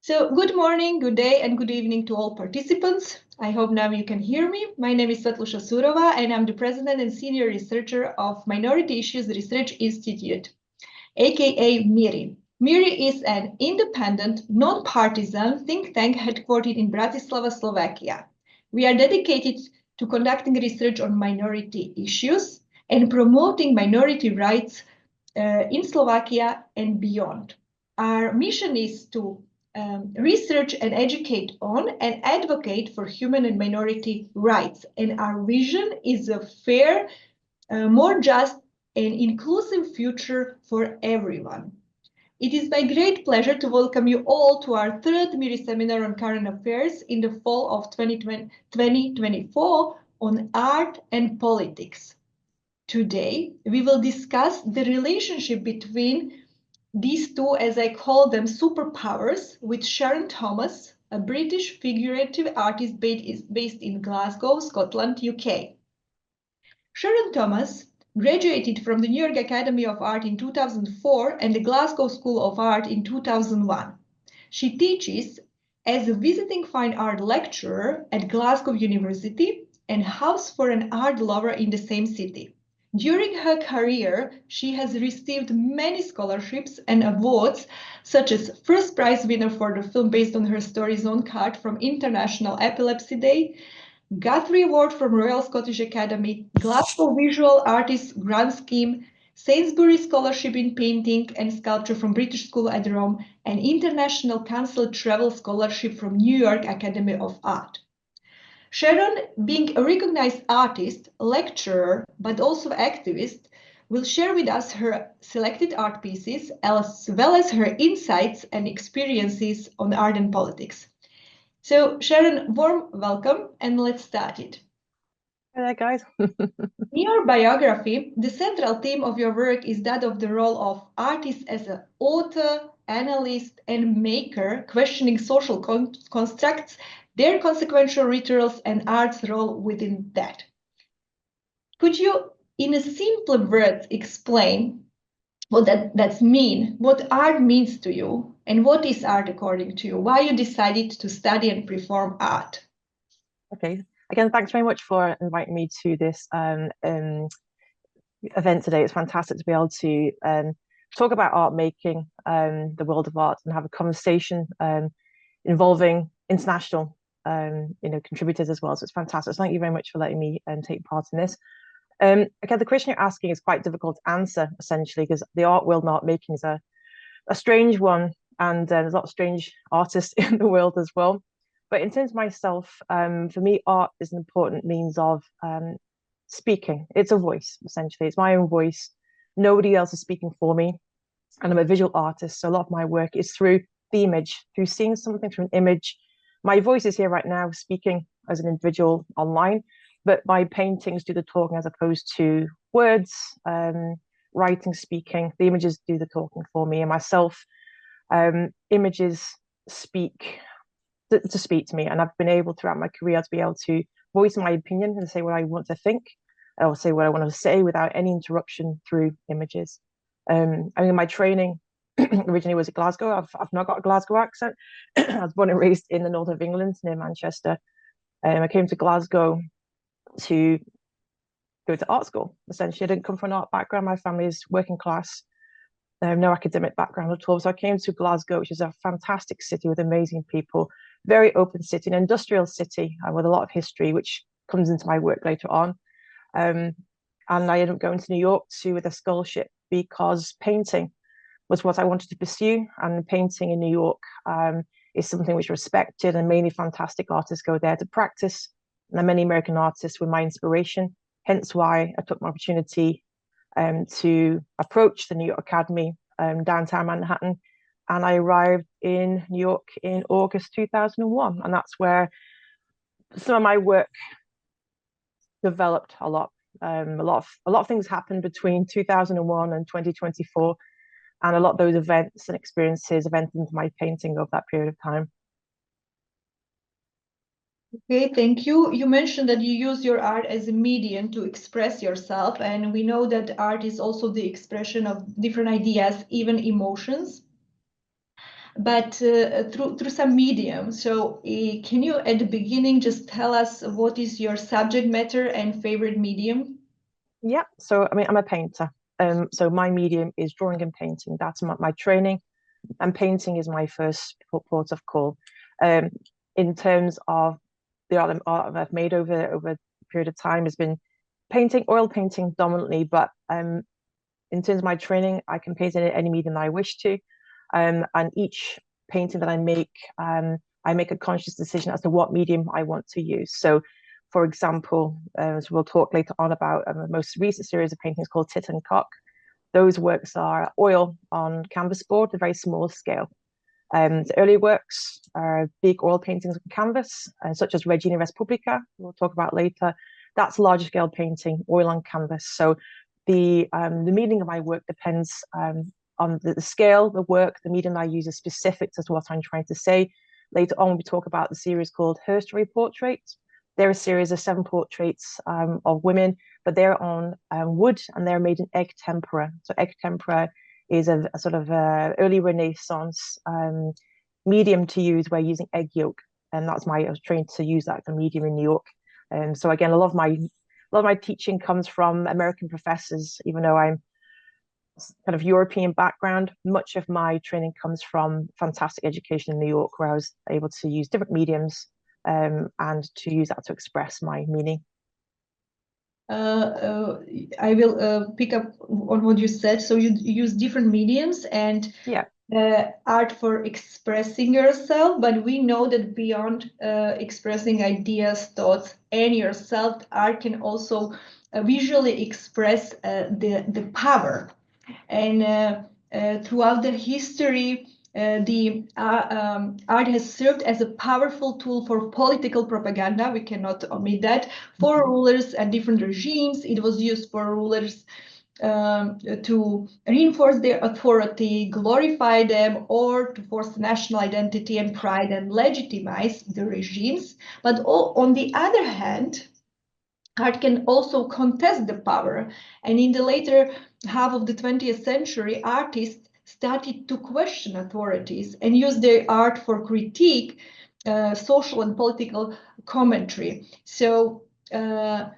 So good morning, good day, and good evening to all participants. I hope now you can hear me. My name is Svetluša Surová, and I'm the president and senior researcher of Minority Issues Research Institute, aka MIRI. MIRI is an independent, non-partisan think tank headquartered in Bratislava, Slovakia. We are dedicated to conducting research on minority issues and promoting minority rights in Slovakia and beyond. Our mission is to research and educate on and advocate for human and minority rights. And our vision is a fair, more just and inclusive future for everyone. It is my great pleasure to welcome you all to our third MIRI seminar on current affairs in the fall of 2024 on art and politics. Today, we will discuss the relationship between these two, as I call them, superpowers, with Sharon Thomas, a British figurative artist based in Glasgow, Scotland, UK. Sharon Thomas graduated from the New York Academy of Art in 2004 and the Glasgow School of Art in 2001. She teaches as a visiting fine art lecturer at Glasgow University and house for an art lover in the same city. During her career, she has received many scholarships and awards, such as first prize winner for the film based on her story Zone Card from International Epilepsy Day, Guthrie Award from Royal Scottish Academy, Glasgow Visual Artists Grant Scheme, Sainsbury Scholarship in Painting and Sculpture from British School at Rome, and International Council Travel Scholarship from New York Academy of Art. Sharon, being a recognized artist, lecturer, but also activist, will share with us her selected art pieces, as well as her insights and experiences on art and politics. So, Sharon, warm welcome, and let's start it. Hi there, guys. In your biography, the central theme of your work is that of the role of artist as an author, analyst, and maker, questioning social constructs, their consequential rituals, and art's role within that. Could you, in a simple words, explain what that's mean, what art means to you, and what is art according to you? Why you decided to study and perform art? Okay. Again, thanks very much for inviting me to this event today. It's fantastic to be able to talk about art making, the world of art, and have a conversation involving international contributors as well. So it's fantastic. So thank you very much for letting me take part in this. Okay, the question you're asking is quite difficult to answer, essentially, because the art world and art making is a strange one, and there's a lot of strange artists in the world as well. But in terms of myself, for me, art is an important means of speaking. It's a voice, essentially. It's my own voice. Nobody else is speaking for me. And I'm a visual artist, so a lot of my work is through the image, through seeing something through an image. My voice is here right now, speaking as an individual online, but my paintings do the talking as opposed to words, writing, speaking. The images do the talking for me and myself. Images speak to speak to me, and I've been able throughout my career to be able to voice my opinion and say what I want to think, or say what I want to say without any interruption through images. I mean, my training originally was at Glasgow. I've not got a Glasgow accent. I was born and raised in the north of England, near Manchester. I came to Glasgow to go to art school. Essentially, I didn't come from an art background. My family is working class. No academic background at all. So I came to Glasgow, which is a fantastic city with amazing people, very open city, an industrial city with a lot of history, which comes into my work later on. And I ended up going to New York with a scholarship because painting was what I wanted to pursue. And painting in New York is something which is respected, and many fantastic artists go there to practice. And many American artists were my inspiration, hence why I took my opportunity to approach the New York Academy downtown Manhattan. And I arrived in New York in August 2001. And that's where some of my work developed a lot. A lot of things happened between 2001 and 2024. And a lot of those events and experiences have entered into my painting of that period of time. Okay, thank you. You mentioned that you use your art as a medium to express yourself, and we know that art is also the expression of different ideas, even emotions. but through some medium. So can you at the beginning just tell us what is your subject matter and favorite medium? Yeah, so I mean, I'm a painter. So my medium is drawing and painting. That's my training, and painting is my first port of call. In terms of the art I've made over a period of time has been painting, oil painting dominantly, but in terms of my training, I can paint in any medium I wish to. And each painting that I make a conscious decision as to what medium I want to use. So, for example, as we'll talk later on about the most recent series of paintings called Tit and Cock. Those works are oil on canvas board, a very small scale. The early works are big oil paintings on canvas, such as Regina Respublica, we'll talk about later. That's larger scale painting, oil on canvas. So the meaning of my work depends on the scale, the work, the medium I use is specific as to what I'm trying to say. Later on, we talk about the series called Her Story Portraits. They're a series of 7 portraits of women, but they're on wood and they're made in egg tempera. So egg tempera is a sort of early Renaissance medium to use. We're using egg yolk, and I was trained to use that for medium in New York. So again, a lot of my teaching comes from American professors, even though I'm kind of European background. Much of my training comes from fantastic education in New York, where I was able to use different mediums and to use that to express my meaning. I will pick up on what you said. So you use different mediums and yeah. Art for expressing yourself, but we know that beyond expressing ideas, thoughts, and yourself, art can also visually express the power. And throughout the history, the art has served as a powerful tool for political propaganda. We cannot omit that. For rulers and different regimes, it was used for rulers to reinforce their authority, glorify them, or to force national identity and pride and legitimize the regimes. But on the other hand, art can also contest the power. And in the later half of the 20th century, artists started to question authorities and use their art for critique, social and political commentary. So I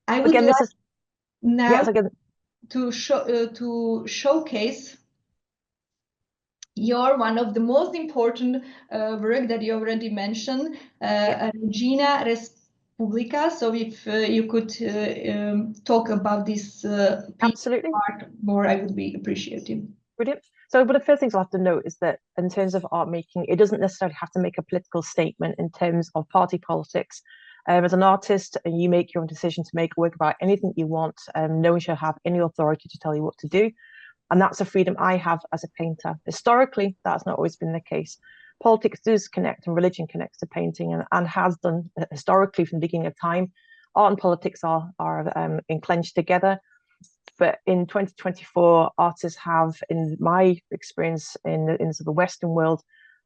would like now to showcase your one of the most important work that you already mentioned, Regina Respublica. So if you could talk about this piece of art more, I would be appreciative. Brilliant. So, but the first things I have to note is that in terms of art making, it doesn't necessarily have to make a political statement in terms of party politics. As an artist, you make your own decision to make a work about anything you want. No one should have any authority to tell you what to do. And that's a freedom I have as a painter. Historically, that's not always been the case. Politics does connect and religion connects to painting and has done historically from the beginning of time. Art and politics are enclenched together. But in 2024, artists have, in my experience in the Western world,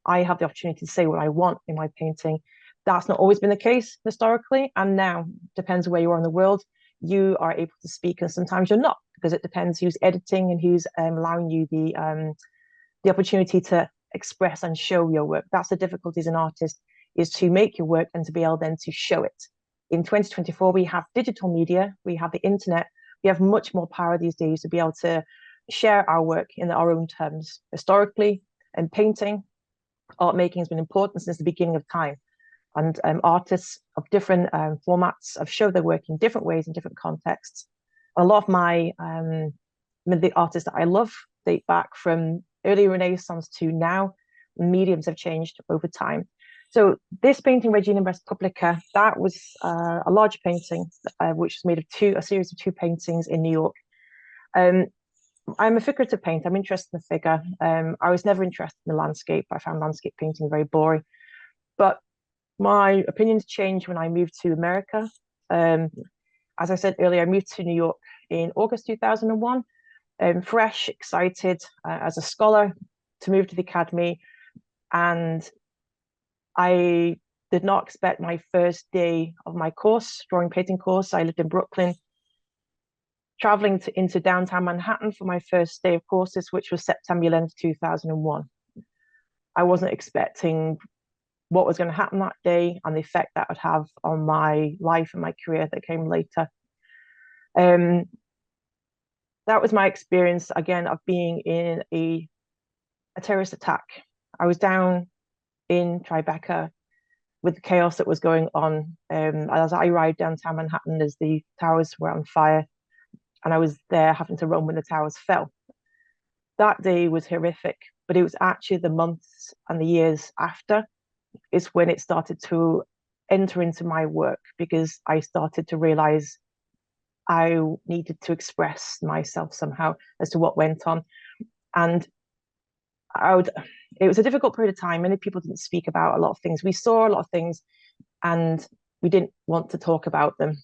I have the opportunity to say what I want in my painting. That's not always been the case historically, and now depends where you are in the world. You are able to speak, and sometimes you're not, because it depends who's editing and who's allowing you the opportunity to express and show your work. That's the difficulty as an artist, is to make your work and to be able then to show it. In 2024, we have digital media, we have the internet, we have much more power these days to be able to share our work in our own terms. Historically, in painting, art making has been important since the beginning of time. And artists of different formats have showed their work in different ways, in different contexts. A lot of the artists that I love date back from early Renaissance to now. Mediums have changed over time. So this painting, Regina Respublica, that was a large painting, which was made of a series of 2 paintings in New York. I'm a figurative painter. I'm interested in the figure. I was never interested in the landscape. I found landscape painting very boring. But my opinions changed when I moved to America. As I said earlier, I moved to New York in August 2001. Fresh, excited as a scholar to move to the academy. And I did not expect my first day of my course, drawing painting course. I lived in Brooklyn, traveling into downtown Manhattan for my first day of courses, which was September 11th, 2001. I wasn't expecting what was going to happen that day and the effect that would have on my life and my career that came later. That was my experience, again, of being in a terrorist attack. I was down in Tribeca with the chaos that was going on. As I arrived downtown Manhattan, as the towers were on fire, and I was there having to run when the towers fell. That day was horrific, but it was actually the months and the years after is when it started to enter into my work, because I started to realize I needed to express myself somehow as to what went on. And it was a difficult period of time. Many people didn't speak about a lot of things. We saw a lot of things and we didn't want to talk about them.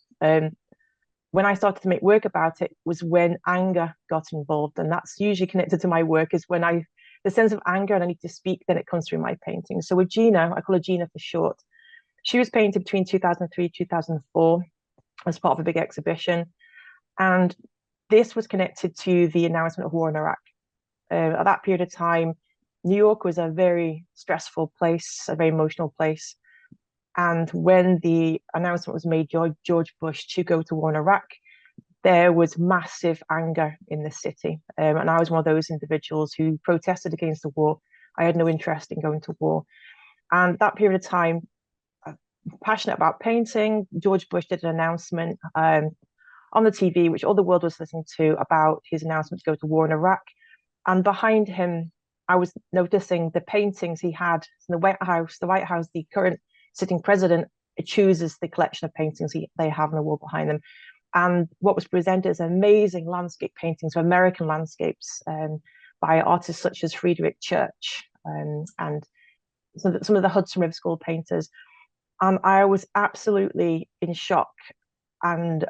When I started to make work about it was when anger got involved. And that's usually connected to my work, is when the sense of anger and I need to speak, then it comes through my painting. So with Gina, I call her Gina for short. She was painted between 2003, 2004 as part of a big exhibition. And this was connected to the announcement of war in Iraq. At that period of time, New York was a very stressful place, a very emotional place. And when the announcement was made, George Bush, to go to war in Iraq, there was massive anger in the city. And I was one of those individuals who protested against the war. I had no interest in going to war. And that period of time, passionate about painting, George Bush did an announcement on the TV, which all the world was listening to, about his announcement to go to war in Iraq. And behind him, I was noticing the paintings he had in the White House. The White House, the current sitting president, chooses the collection of paintings they have on the wall behind them. And what was presented as amazing landscape paintings of American landscapes by artists such as Friedrich Church and some of the Hudson River School painters. And I was absolutely in shock and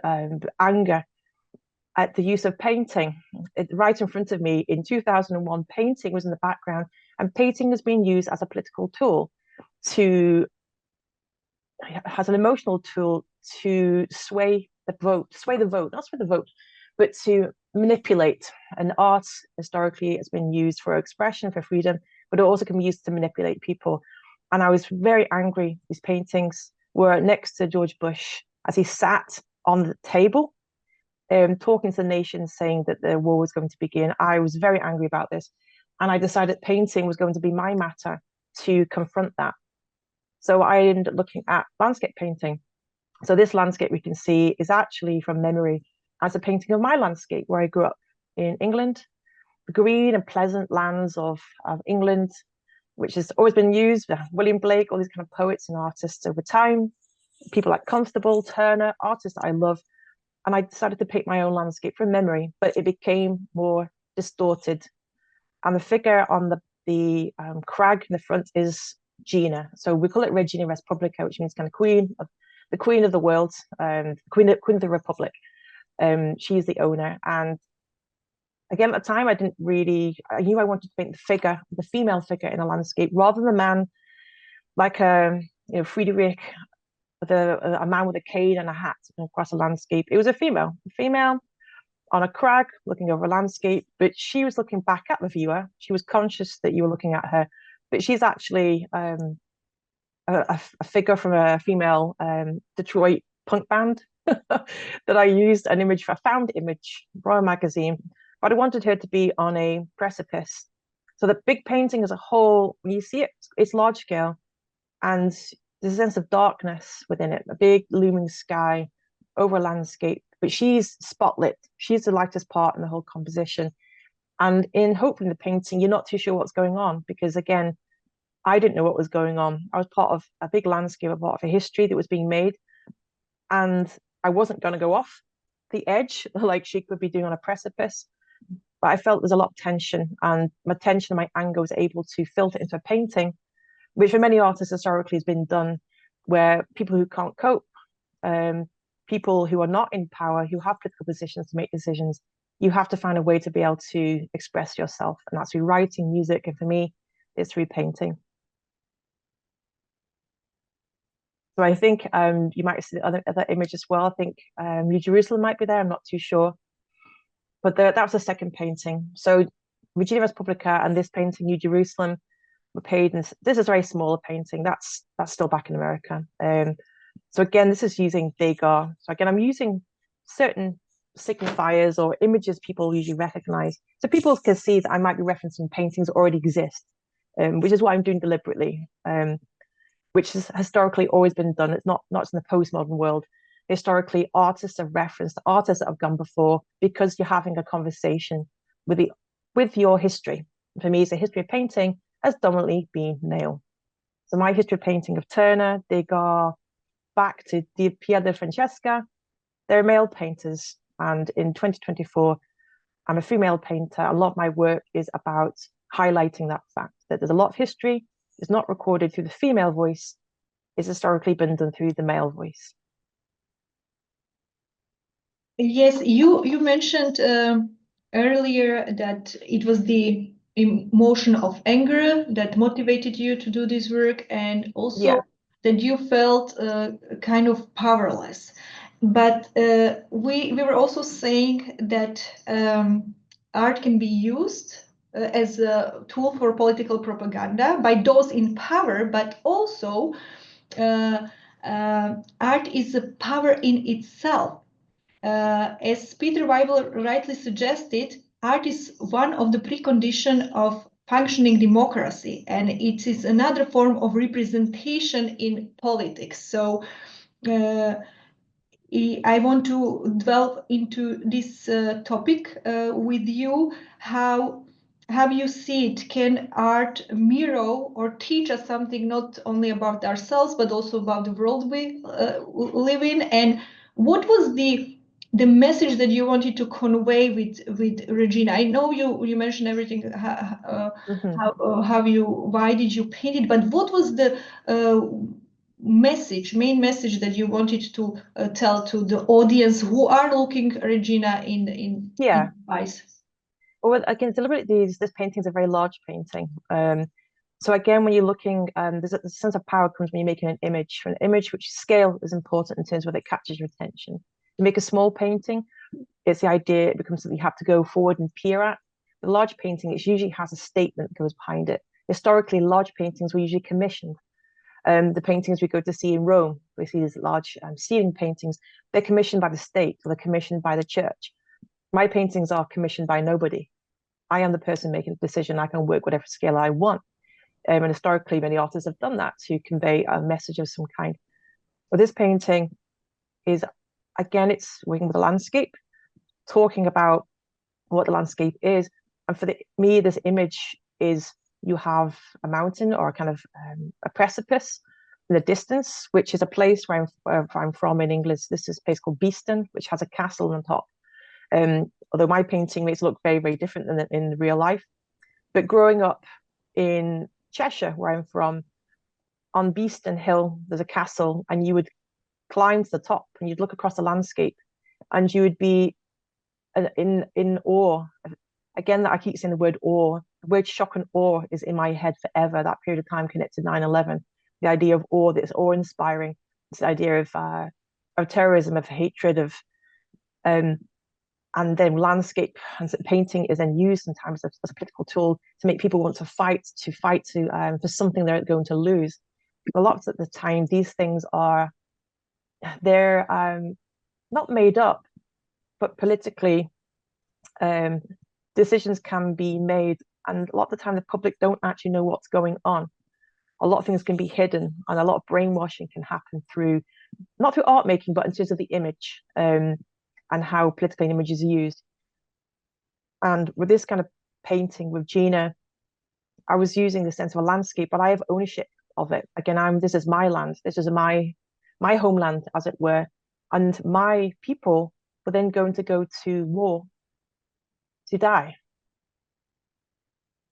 anger at the use of painting. Right in front of me in 2001, painting was in the background, and painting has been used as a political tool has an emotional tool to sway the vote, not sway the vote, but to manipulate. And art historically has been used for expression, for freedom, but it also can be used to manipulate people. And I was very angry. These paintings were next to George Bush as he sat on the table, talking to the nation, saying that the war was going to begin. I was very angry about this. And I decided painting was going to be my matter to confront that. So I ended up looking at landscape painting. So this landscape we can see is actually from MIRI, as a painting of my landscape where I grew up in England, the green and pleasant lands of England, which has always been used. William Blake, all these kind of poets and artists over time, people like Constable, Turner, artists that I love. And I decided to paint my own landscape from memory, but it became more distorted. And the figure on the crag in the front is Gina. So we call it Regina Res Publica, which means kind of the queen of the world, queen of the republic. She's the owner. And again, at the time, I knew I wanted to paint the female figure in a landscape rather than a man like Friedrich, a man with a cane and a hat across a landscape. It was a female on a crag looking over a landscape, but she was looking back at the viewer. She was conscious that you were looking at her, but she's actually a figure from a female Detroit punk band that I used a found image, Royal Magazine, but I wanted her to be on a precipice. So the big painting as a whole, when you see it, it's large scale, and there's a sense of darkness within it, a big looming sky over a landscape, but she's spotlit. She's the lightest part in the whole composition. And hopefully in the painting, you're not too sure what's going on, because again, I didn't know what was going on. I was part of a big landscape, part of a history that was being made. And I wasn't going to go off the edge like she could be doing on a precipice. But I felt there's a lot of tension, and my tension and my anger was able to filter into a painting, which for many artists historically has been done, where people who can't cope, people who are not in power, who have political positions to make decisions, you have to find a way to be able to express yourself. And that's through writing, music, and for me, it's through painting. So I think you might see the other image as well. I think New Jerusalem might be there. I'm not too sure. But that was the second painting. So Regina Res Publica and this painting, New Jerusalem, were paid, and this is a very small painting. That's still back in America. So again, this is using Degas. So again, I'm using certain signifiers or images people usually recognize, so people can see that I might be referencing paintings that already exist, which is what I'm doing deliberately, which has historically always been done. It's not in the postmodern world. Historically, artists have referenced artists that have gone before because you're having a conversation with your history. For me, the history of painting has dominantly been male. So my history of painting of Turner, Degas, back to Pier de Francesca, they're male painters. And in 2024, I'm a female painter. A lot of my work is about highlighting that fact that there's a lot of history is not recorded through the female voice, it's historically been done through the male voice. Yes, you mentioned earlier that it was the emotion of anger that motivated you to do this work, and also that you felt kind of powerless. But we were also saying that art can be used as a tool for political propaganda by those in power, but also art is a power in itself. As Peter Weibel rightly suggested, art is one of the preconditions of functioning democracy, and it is another form of representation in politics. So I want to delve into this topic with you. How you see it? Can art mirror or teach us something not only about ourselves, but also about the world we live in? And what was the message that you wanted to convey with Regina? I know you mentioned everything, why did you paint it, but what was the main message that you wanted to tell to the audience who are looking Regina in eyes? Well, again, deliberately, this painting is a very large painting. So again, when you're looking, there's a sense of power comes when you're making an image. For an image, which scale is important in terms of whether it captures your attention. You make a small painting, it's the idea, it becomes something you have to go forward and peer at. The large painting, it usually has a statement that goes behind it. Historically, large paintings were usually commissioned. The paintings we go to see in Rome, we see these large ceiling paintings, they're commissioned by the state or they're commissioned by the church. My paintings are commissioned by nobody. I am the person making the decision. I can work whatever scale I want. And historically, many artists have done that to convey a message of some kind. But this painting is, again, it's working with the landscape, talking about what the landscape is. And for me, this image is you have a mountain or a kind of a precipice in the distance, which is a place where I'm from in England. This is a place called Beeston, which has a castle on top. Although my painting makes it look very, very different than in real life. But growing up in Cheshire, where I'm from, on Beeston Hill, there's a castle, and you would climb to the top and you'd look across the landscape and you would be in awe. Again, I keep saying the word awe. The word shock and awe is in my head forever, that period of time connected to 9/11. The idea of awe, that's awe-inspiring. It's the idea of terrorism, of hatred, of and then landscape and painting is then used sometimes as a political tool to make people want to fight for something they're going to lose. A lot of the time, these things they're not made up, but politically decisions can be made, and a lot of the time the public don't actually know what's going on. A lot of things can be hidden, and a lot of brainwashing can happen not through art making, but in terms of the image. And how political image is used. And with this kind of painting with Gina, I was using the sense of a landscape, but I have ownership of it. Again, this is my land. This is my homeland, as it were. And my people were then going to go to war to die.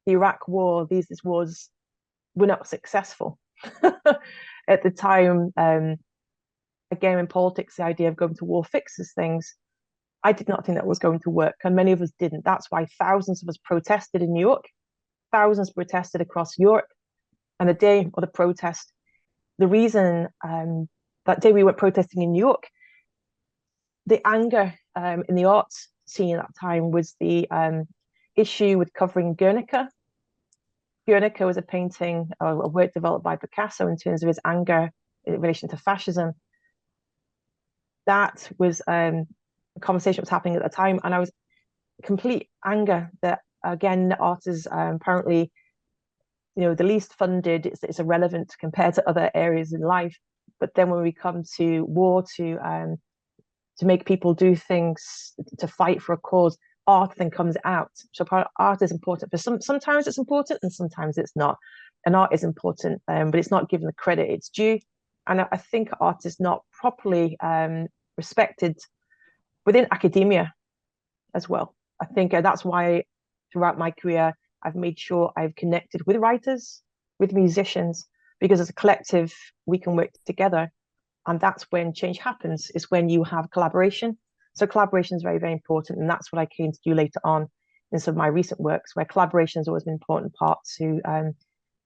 The Iraq War, these wars were not successful. At the time, again, in politics, the idea of going to war fixes things. I did not think that was going to work, and many of us didn't. That's why thousands of us protested in New York, thousands protested across Europe. And the day of the protest, the reason that day we went protesting in New York, the anger in the arts scene at that time was the issue with covering Guernica. Guernica was a painting or a work developed by Picasso in terms of his anger in relation to fascism. That was a conversation that was happening at the time, and I was complete anger that again art is apparently, you know, the least funded. It's irrelevant compared to other areas in life. But then when we come to war, to make people do things, to fight for a cause, art then comes out. So art is important, but sometimes it's important and sometimes it's not. And art is important, but it's not given the credit it's due. And I think art is not properly respected within academia as well. I think that's why throughout my career, I've made sure I've connected with writers, with musicians, because as a collective, we can work together. And that's when change happens, is when you have collaboration. So collaboration is very, very important. And that's what I came to do later on in some of my recent works, where collaboration has always been an important part to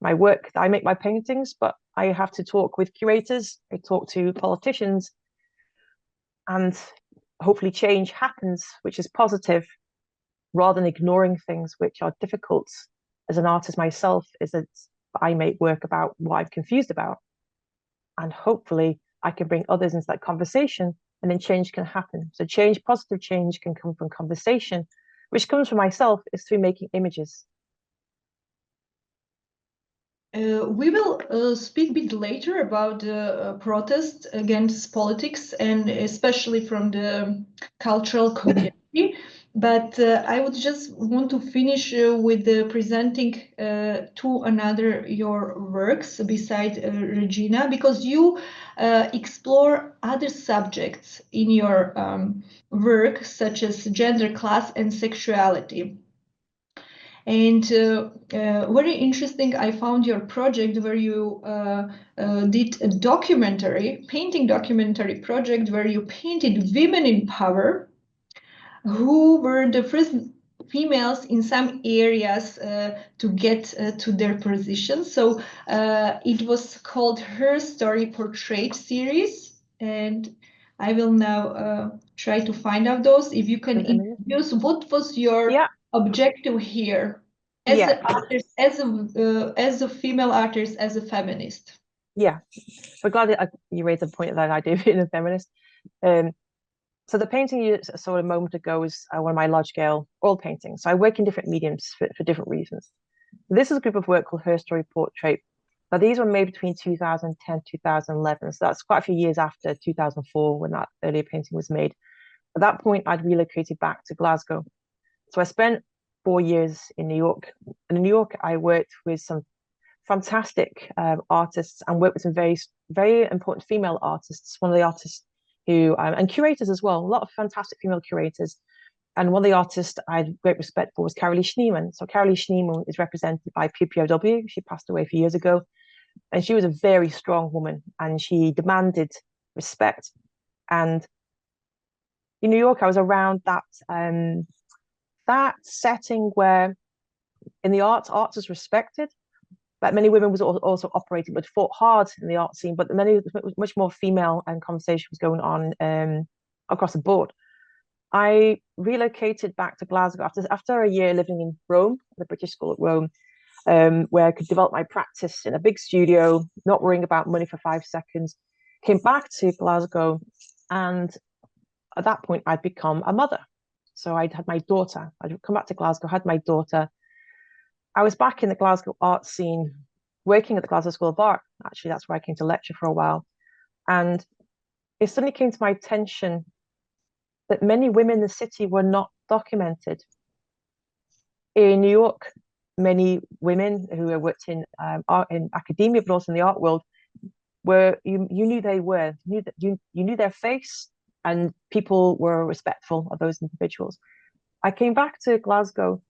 my work. I make my paintings, but I have to talk with curators, I talk to politicians, and hopefully change happens, which is positive, rather than ignoring things which are difficult. As an artist myself, is that I make work about what I'm confused about. And hopefully I can bring others into that conversation, and then change can happen. So change, positive change, can come from conversation, which comes from myself, is through making images. We will speak a bit later about the protest against politics, and especially from the cultural community. But I would just want to finish with presenting two another your works beside Regina, because you explore other subjects in your work, such as gender, class, and sexuality. And very interesting, I found your project where you did a painting documentary project where you painted women in power who were the first females in some areas to get to their position. So it was called Her Story Portrait series. And I will now try to find out those. If you can introduce, what was your objective here as an artist, as a female artist, as a feminist? Yeah, we're glad that you raised the point that I do being a feminist. So the painting you saw a moment ago is one of my large-scale oil paintings. So I work in different mediums for different reasons. This is a group of work called Her Story Portrait. Now, these were made between 2010 2011. So that's quite a few years after 2004 when that earlier painting was made. At that point, I'd relocated back to Glasgow. So I spent 4 years in New York. And in New York, I worked with some fantastic artists and worked with some very, very important female artists. One of the artists who, and curators as well, a lot of fantastic female curators. And one of the artists I had great respect for was Carolee Schneemann. So Carolee Schneemann is represented by PPOW. She passed away a few years ago. And she was a very strong woman, and she demanded respect. And in New York, I was around that setting where in the arts is respected, but many women was also operating, but fought hard in the art scene. But much more female and conversation was going on across the board. I relocated back to Glasgow after a year living in Rome, the British School at Rome, where I could develop my practice in a big studio, not worrying about money for 5 seconds. Came back to Glasgow, and at that point, I'd become a mother. So I'd had my daughter. I'd come back to Glasgow, had my daughter. I was back in the Glasgow art scene, working at the Glasgow School of Art. Actually, that's where I came to lecture for a while. And it suddenly came to my attention that many women in the city were not documented. In New York, many women who worked in art, in academia, but also in the art world, you knew they were, you knew their face, and people were respectful of those individuals. I came back to Glasgow,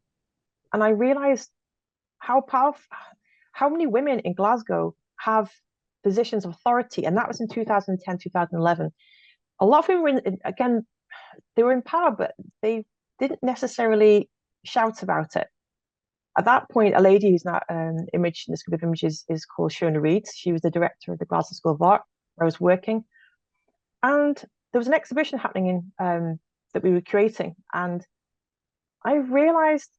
and I realized how powerful, how many women in Glasgow have positions of authority, and that was in 2010, 2011. A lot of women were again, they were in power, but they didn't necessarily shout about it. At that point, a lady who's now imaged in this group of images is called Sharon. She was the director of the Glasgow School of Art, where I was working. And there was an exhibition happening in that we were creating. And I realized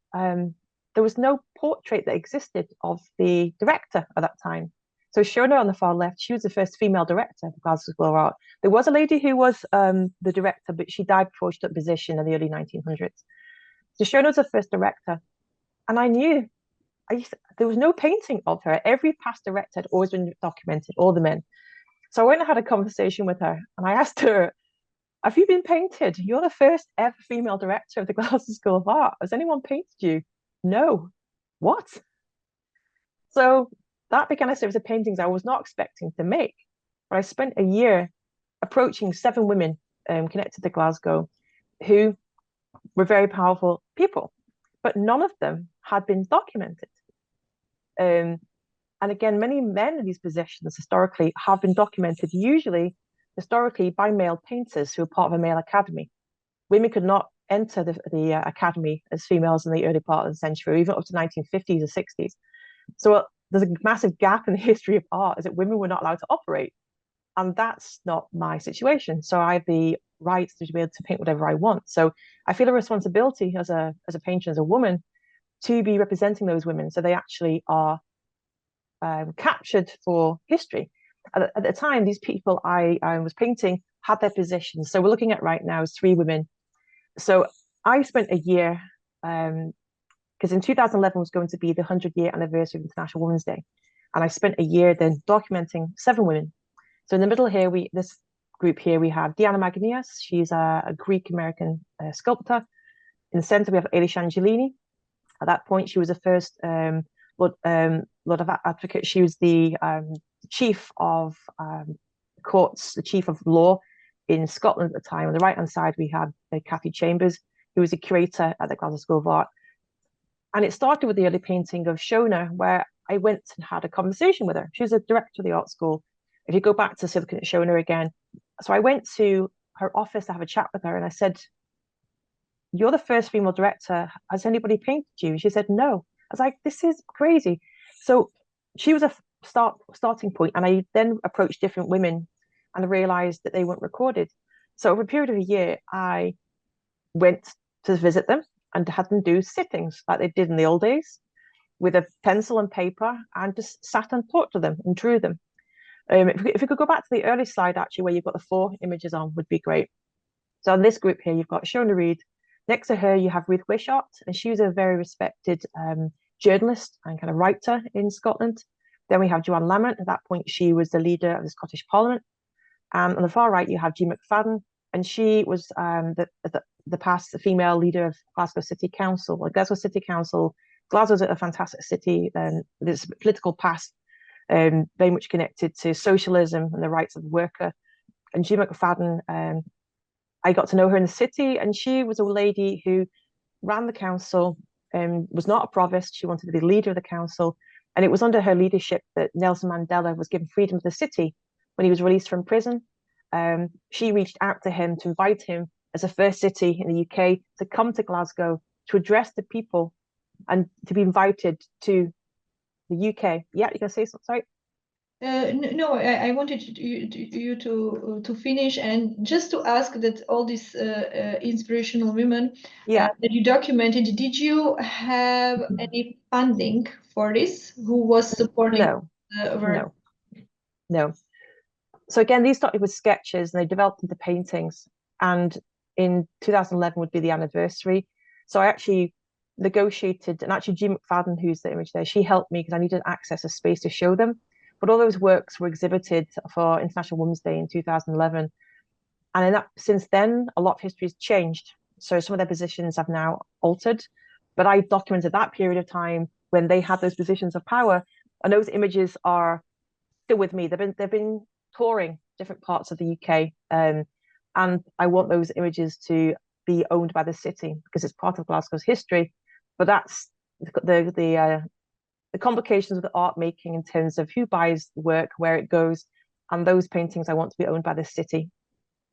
there was no portrait that existed of the director at that time. So Sharon on the far left, she was the first female director of the Glasgow School of Art. There was a lady who was the director, but she died before she took position in the early 1900s. So Sharon was the first director. And I knew there was no painting of her. Every past director had always been documented, all the men. So I went and had a conversation with her, and I asked her, have you been painted? You're the first ever female director of the Glasgow School of Art. Has anyone painted you? No. What? So that began a series of paintings I was not expecting to make. But I spent a year approaching 7 women connected to Glasgow who were very powerful people, but none of them had been documented. And again, many men in these positions historically have been documented, usually historically by male painters who are part of a male academy. Women could not enter the academy as females in the early part of the century, even up to 1950s or 60s. So there's a massive gap in the history of art, is that women were not allowed to operate. And that's not my situation. So I have the right to be able to paint whatever I want. So I feel a responsibility as a painter, as a woman, to be representing those women so they actually are captured for history. At the time, these people I was painting had their positions. So we're looking at right now is 3 women. So I spent a year, because in 2011 was going to be the 100-year anniversary of International Women's Day. And I spent a year then documenting 7 women. So in the middle here, this group here, we have Diana Magnias. She's a Greek-American sculptor. In the center, we have Elisha Angelini. At that point, she was the first Lord of Advocate. She was the chief of courts, the chief of law in Scotland at the time. On the right-hand side, we had Kathy Chambers, who was a curator at the Glasgow School of Art. And it started with the early painting of Shona, where I went and had a conversation with her. She was a director of the art school. If you go back to looking at Shona again, so I went to her office to have a chat with her, and I said, "You're the first female director. Has anybody painted you?" And she said, "No." I was like, "This is crazy." So she was a starting point, and I then approached different women, and I realized that they weren't recorded. So over a period of a year, I went to visit them and had them do sittings like they did in the old days with a pencil and paper, and just sat and talked to them and drew them. If we could go back to the early slide, actually, where you've got the 4 images on, would be great. So in this group here, you've got Shona Reid. Next to her, you have Ruth Wishart, and she was a very respected journalist and kind of writer in Scotland. Then we have Joanne Lamont. At that point, she was the leader of the Scottish Parliament. And on the far right, you have Jean McFadden, and she was the past female leader of Glasgow City Council. Glasgow City Council, Glasgow's a fantastic city, and there's a political past very much connected to socialism and the rights of the worker. And Jean McFadden, I got to know her in the city, and she was a lady who ran the council, was not a provost. She wanted to be the leader of the council. And it was under her leadership that Nelson Mandela was given freedom of the city when he was released from prison. She reached out to him to invite him as the first city in the UK to come to Glasgow to address the people and to be invited to the UK. Yeah, you can say something, sorry? No, I wanted you to finish, and just to ask that all these inspirational women that you documented, did you have any funding for this? Who was supporting? No. So again, these started with sketches and they developed into paintings. And in 2011 would be the anniversary. So I actually negotiated, and actually Jean McFadden, who's the image there, she helped me because I needed access a space to show them. But all those works were exhibited for International Women's Day in 2011. And since then, a lot of history has changed. So some of their positions have now altered. But I documented that period of time when they had those positions of power. And those images are still with me. They've been touring different parts of the UK. And I want those images to be owned by the city because it's part of Glasgow's history. But that's the complications of the art making in terms of who buys the work, where it goes, and those paintings I want to be owned by the city.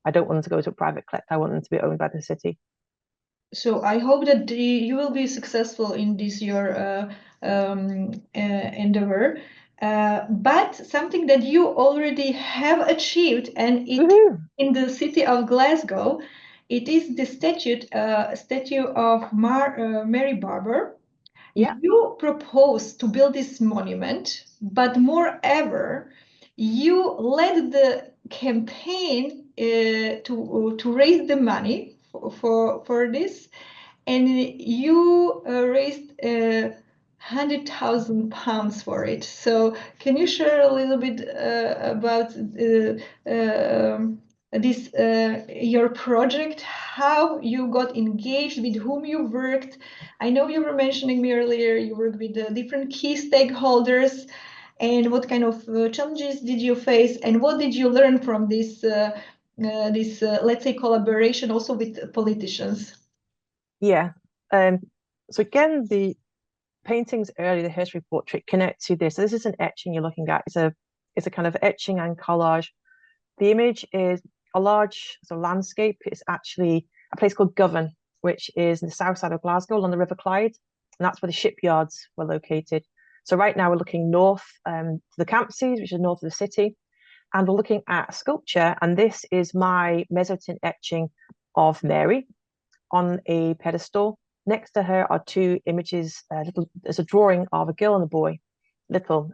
I don't want them to go to a private collector. I want them to be owned by the city. So I hope that you will be successful in this your endeavor. But something that you already have achieved, and in the city of Glasgow, it is the statue of Mary Barber. Yeah. You propose to build this monument, but moreover, you led the campaign to raise the money for this, and you raised £100,000 for it. So can you share a little bit about this your project, how you got engaged, with whom you worked? I know you were mentioning me earlier, you worked with different key stakeholders, and what kind of challenges did you face, and what did you learn from this let's say collaboration also with politicians? Yeah. So again, the paintings earlier, the history portrait, connect to this. So this is an etching you're looking at. It's a kind of etching and collage. The image is a large landscape. It's actually a place called Govan, which is in the south side of Glasgow along the River Clyde, and that's where the shipyards were located. So right now we're looking north to the Campsies, which is north of the city, and we're looking at sculpture. And this is my mezzotint etching of Mary on a pedestal. Next to her are two images. There's a drawing of a girl and a boy, little.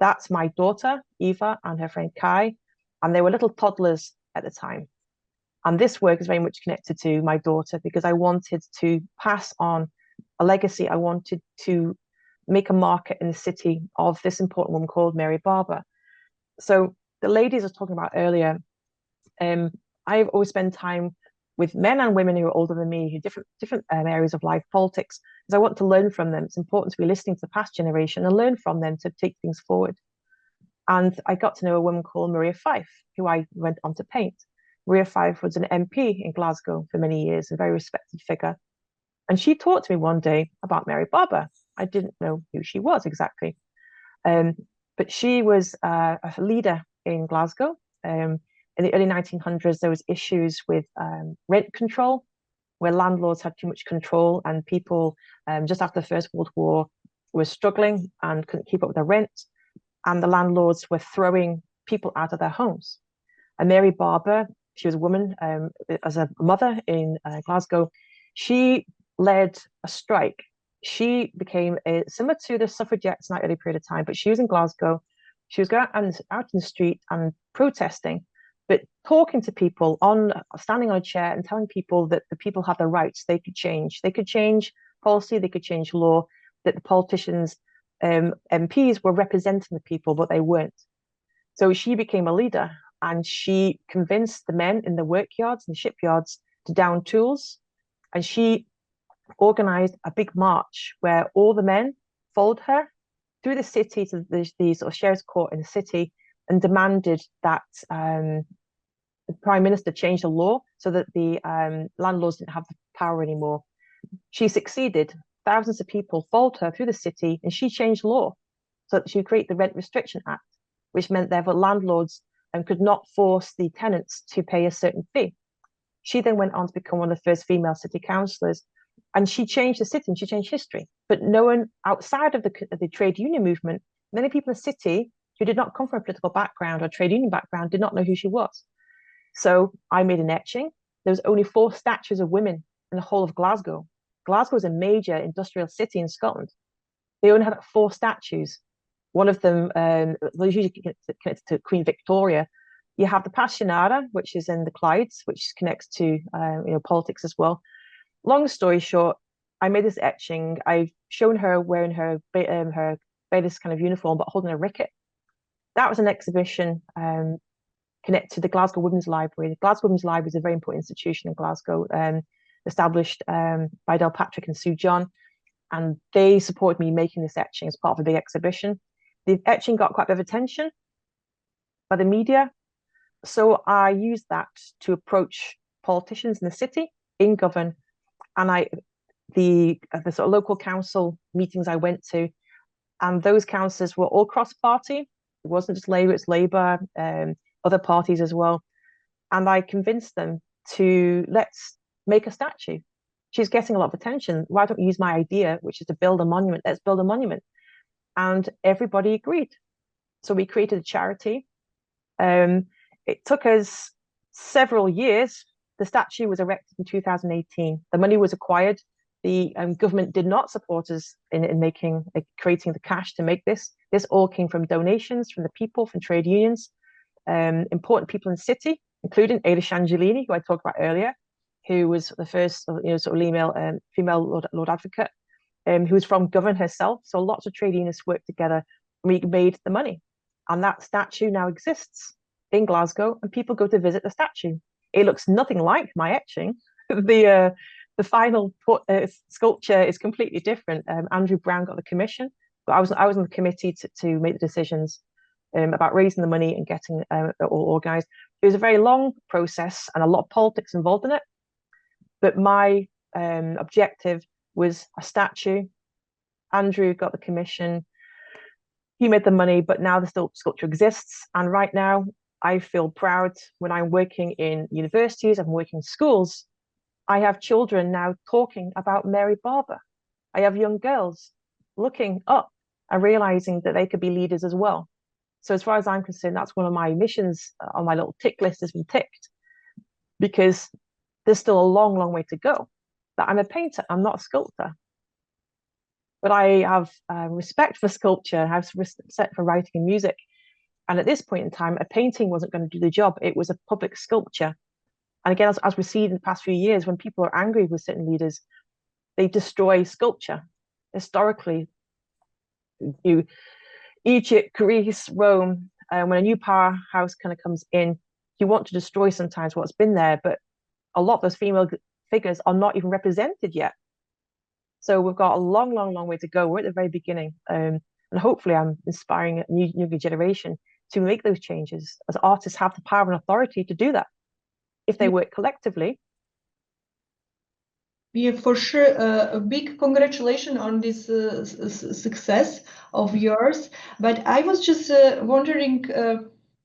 That's my daughter, Eva, and her friend Kai, and they were little toddlers at the time. And this work is very much connected to my daughter because I wanted to pass on a legacy. I wanted to make a marker in the city of this important woman called Mary Barber. So the ladies I was talking about earlier, I've always spent time with men and women who are older than me, who different areas of life, politics, because I want to learn from them. It's important to be listening to the past generation and learn from them to take things forward. And I got to know a woman called Maria Fife, who I went on to paint. Maria Fife was an MP in Glasgow for many years, a very respected figure. And she talked to me one day about Mary Barber. I didn't know who she was exactly. But she was a leader in Glasgow. In the early 1900s, there was issues with rent control, where landlords had too much control, and people just after the First World War were struggling and couldn't keep up with their rent, and the landlords were throwing people out of their homes. And Mary Barber, she was a woman as a mother in Glasgow. She led a strike. She became similar to the suffragettes in that early period of time, but she was in Glasgow. She was going out in the street and protesting, but talking to people, standing on a chair and telling people that the people have the rights. They could change policy, they could change law, that the politicians, MPs were representing the people, but they weren't. So she became a leader, and she convinced the men in the workyards and the shipyards to down tools. And she organized a big march where all the men followed her through the city to the sort of sheriff's court in the city and demanded that the prime minister change the law so that the landlords didn't have the power anymore. She succeeded. Thousands of people followed her through the city, and she changed law so that she would create the Rent Restriction Act, which meant therefore landlords could not force the tenants to pay a certain fee. She then went on to become one of the first female city councillors, and she changed the city and she changed history. But no one outside of the trade union movement, many people in the city who did not come from a political background or trade union background, did not know who she was. So I made an etching. There was only 4 statues of women in the whole of Glasgow. Glasgow is a major industrial city in Scotland. They only had 4 statues. One of them was usually connected to Queen Victoria. You have the Passionara, which is in the Clydes, which connects to politics as well. Long story short, I made this etching. I've shown her wearing her Bailiff's kind of uniform, but holding a ricket. That was an exhibition connected to the Glasgow Women's Library. The Glasgow Women's Library is a very important institution in Glasgow, established by Del Patrick and Sue John, and they supported me making this etching as part of a big exhibition. The etching got quite a bit of attention by the media, so I used that to approach politicians in the city, in Govan, and the sort of local council meetings I went to, and those councillors were all cross-party. It wasn't just Labour, it's Labour, other parties as well. And I convinced them to let's make a statue. She's getting a lot of attention. Why don't we use my idea, which is to build a monument? Let's build a monument. And everybody agreed. So we created a charity. It took us several years. The statue was erected in 2018. The money was acquired The government did not support us in creating the cash to make this. This all came from donations from the people, from trade unions, important people in the city, including Ada Shangelini, who I talked about earlier, who was the first, sort of female Lord Advocate, who was from Govan herself. So lots of trade unionists worked together, and we made the money. And that statue now exists in Glasgow, and people go to visit the statue. It looks nothing like my etching. The final sculpture is completely different. Andrew Brown got the commission, but I was on the committee to make the decisions about raising the money and getting it all organised. It was a very long process and a lot of politics involved in it. But my objective was a statue. Andrew got the commission. He made the money, but now the sculpture exists. And right now, I feel proud when I'm working in universities, I'm working in schools. I have children now talking about Mary Barber. I have young girls looking up and realizing that they could be leaders as well. So as far as I'm concerned, that's one of my missions on my little tick list has been ticked, because there's still a long, long way to go. But I'm a painter, I'm not a sculptor. But I have respect for sculpture, I have respect for writing and music. And at this point in time, a painting wasn't going to do the job. It was a public sculpture. And again, as we've seen in the past few years, when people are angry with certain leaders, they destroy sculpture. Historically, Egypt, Greece, Rome, when a new powerhouse kind of comes in, you want to destroy sometimes what's been there, but a lot of those female figures are not even represented yet. So we've got a long, long, long way to go. We're at the very beginning. And hopefully I'm inspiring a younger generation to make those changes, as artists have the power and authority to do that if they work collectively. Yeah, for sure. A big congratulations on this success of yours. But I was just wondering,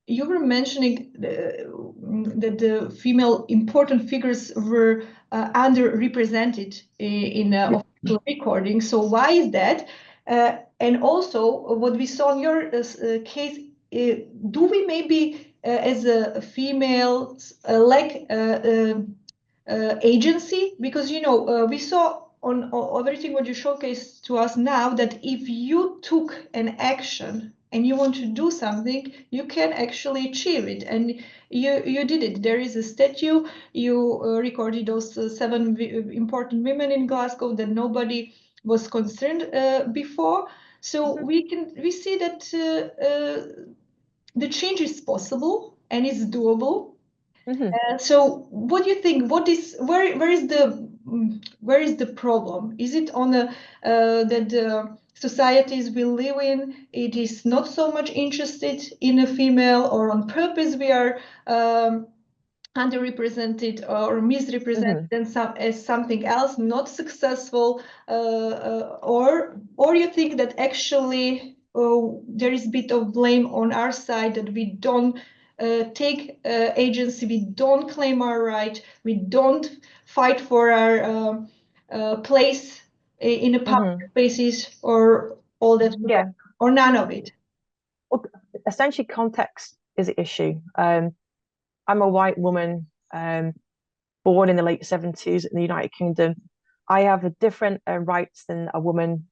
you were mentioning that the female important figures were underrepresented in official recording. So why is that? And also, what we saw in your case, do we maybe, as a female, lack agency? Because we saw on everything what you showcased to us now that if you took an action and you want to do something, you can actually achieve it, and you did it. There is a statue. You recorded those 7 important women in Glasgow that nobody was concerned before. So we see that the change is possible and it's doable. So what do you think? Where is the problem? Is it on that the societies we live in, it is not so much interested in a female, or on purpose we are underrepresented or misrepresented as something else, not successful, or you think that actually there is a bit of blame on our side, that we don't take agency, we don't claim our right, we don't fight for our place in the public spaces, or all that, or none of it? Well, essentially, context is the issue. I'm a white woman, born in the late 70s in the United Kingdom. I have a different rights than a woman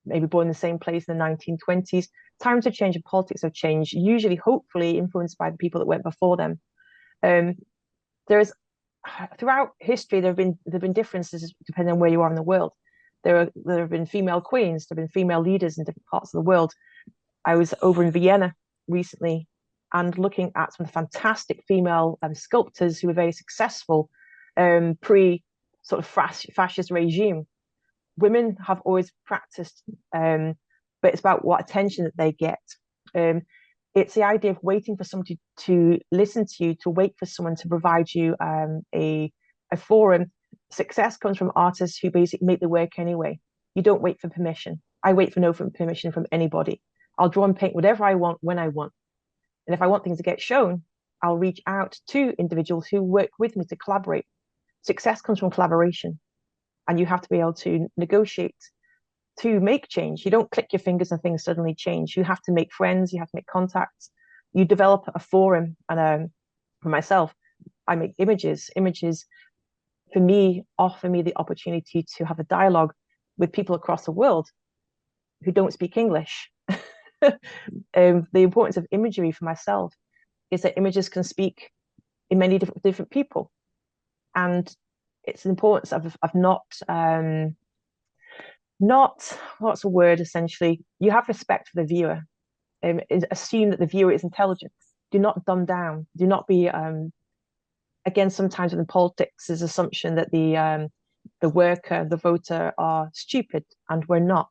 maybe born in the same place in the 1920s. Times have changed and politics have changed, usually, hopefully, influenced by the people that went before them. Throughout history, there have been differences depending on where you are in the world. There have been female queens, there have been female leaders in different parts of the world. I was over in Vienna recently and looking at some fantastic female sculptors who were very successful pre sort of fascist regime. Women have always practiced, but it's about what attention that they get. It's the idea of waiting for somebody to listen to you, to wait for someone to provide you a forum. Success comes from artists who basically make the work anyway. You don't wait for permission. I wait for no permission from anybody. I'll draw and paint whatever I want when I want. And if I want things to get shown, I'll reach out to individuals who work with me to collaborate. Success comes from collaboration, and you have to be able to negotiate to make change. You don't click your fingers and things suddenly change. You have to make friends, you have to make contacts. You develop a forum, and for myself, I make images. for me, offer me the opportunity to have a dialogue with people across the world who don't speak English. The importance of imagery for myself is that images can speak in many different people, and it's the importance of not what's the word, essentially, you have respect for the viewer, assume that the viewer is intelligent, do not dumb down, do not be again, sometimes in politics there's assumption that the worker, the voter are stupid, and we're not.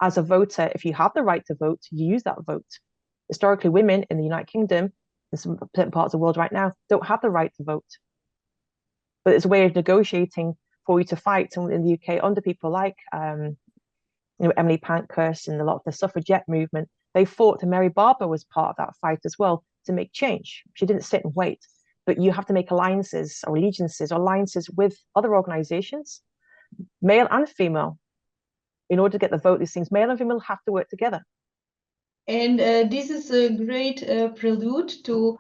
As a voter, if you have the right to vote, you use that vote. Historically, women in the United Kingdom, in some parts of the world right now, don't have the right to vote. But it's a way of negotiating for you to fight. And in the UK, under people like Emily Pankhurst and a lot of the suffragette movement, they fought, and Mary Barber was part of that fight as well, to make change. She didn't sit and wait. But you have to make alliances or allegiances or alliances with other organizations, male and female, in order to get the vote. These things, male and female, have to work together. And this is a great prelude to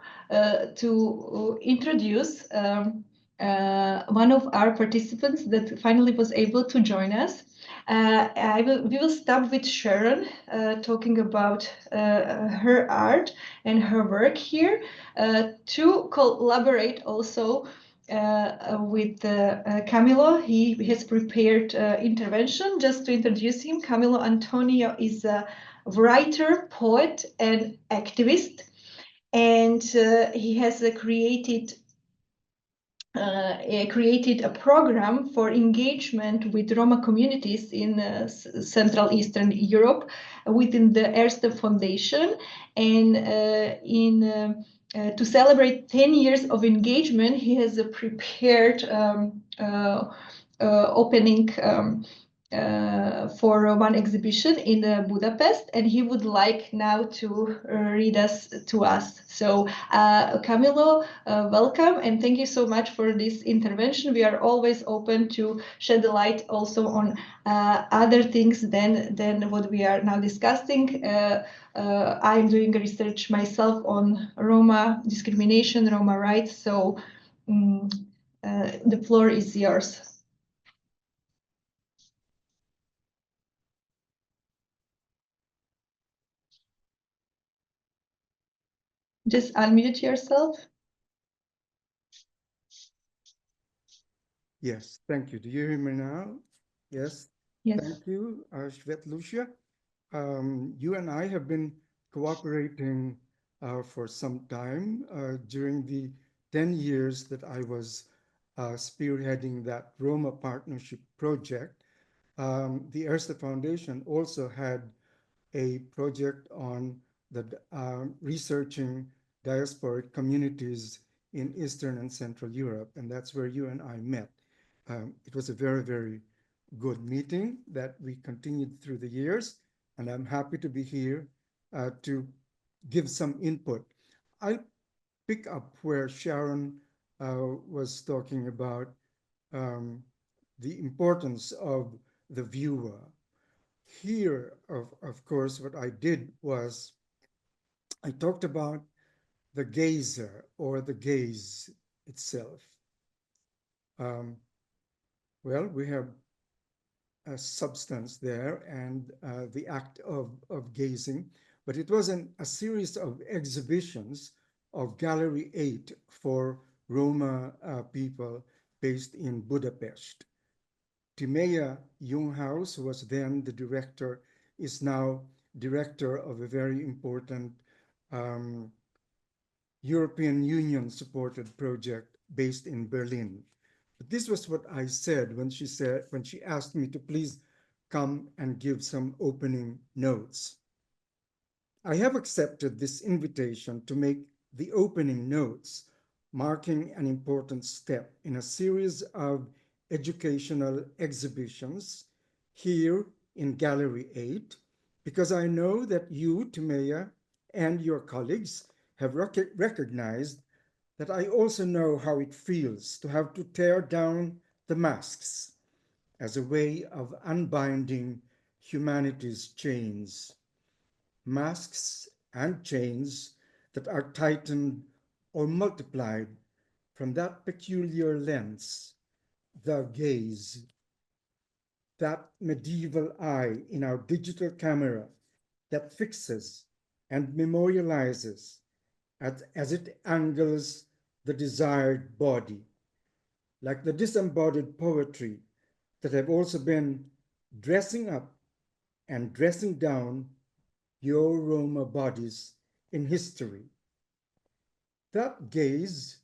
introduce one of our participants that finally was able to join us. We will start with Sharon talking about her art and her work here, to collaborate also with Camilo. He has prepared intervention. Just to introduce him, Camilo Antonio is a writer, poet, and activist, and he has created a program for engagement with Roma communities in Central Eastern Europe within the Erste Foundation. And to celebrate 10 years of engagement, he has prepared opening for one exhibition in Budapest, and he would like now to read to us. So Camilo, welcome, and thank you so much for this intervention. We are always open to shed the light also on other things than what we are now discussing. I'm doing research myself on Roma discrimination, Roma rights, so the floor is yours. Just unmute yourself. Yes, thank you. Do you hear me now? Yes. Yes. Thank you, Svetluša. You and I have been cooperating for some time during the 10 years that I was spearheading that Roma Partnership Project. The Erste Foundation also had a project on the researching diasporic communities in Eastern and Central Europe, and that's where you and I met. It was a very, very good meeting that we continued through the years, and I'm happy to be here to give some input. I'll pick up where Sharon was talking about the importance of the viewer. Here, of course, what I did was I talked about the gazer or the gaze itself. Well, we have a substance there and the act of gazing, but it was a series of exhibitions of Gallery 8 for Roma people based in Budapest. Timea Junghaus, who was then the director, is now director of a very important European Union supported project based in Berlin. But this was what I said when she asked me to please come and give some opening notes. I have accepted this invitation to make the opening notes, marking an important step in a series of educational exhibitions here in Gallery 8, because I know that you, Timea, and your colleagues have recognized that I also know how it feels to have to tear down the masks as a way of unbinding humanity's chains. Masks and chains that are tightened or multiplied from that peculiar lens, the gaze, that medieval eye in our digital camera that fixes and memorializes as it angles the desired body, like the disembodied poetry that have also been dressing up and dressing down your Roma bodies in history. That gaze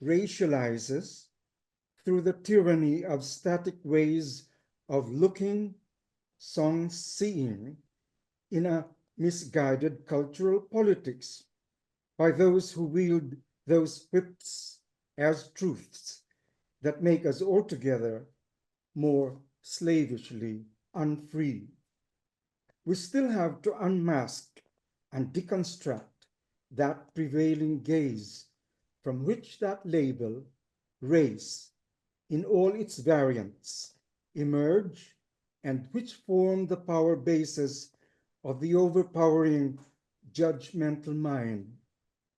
racializes through the tyranny of static ways of looking, song, seeing in a misguided cultural politics by those who wield those whips as truths that make us altogether more slavishly unfree. We still have to unmask and deconstruct that prevailing gaze from which that label, race, in all its variants, emerge and which form the power basis of the overpowering judgmental mind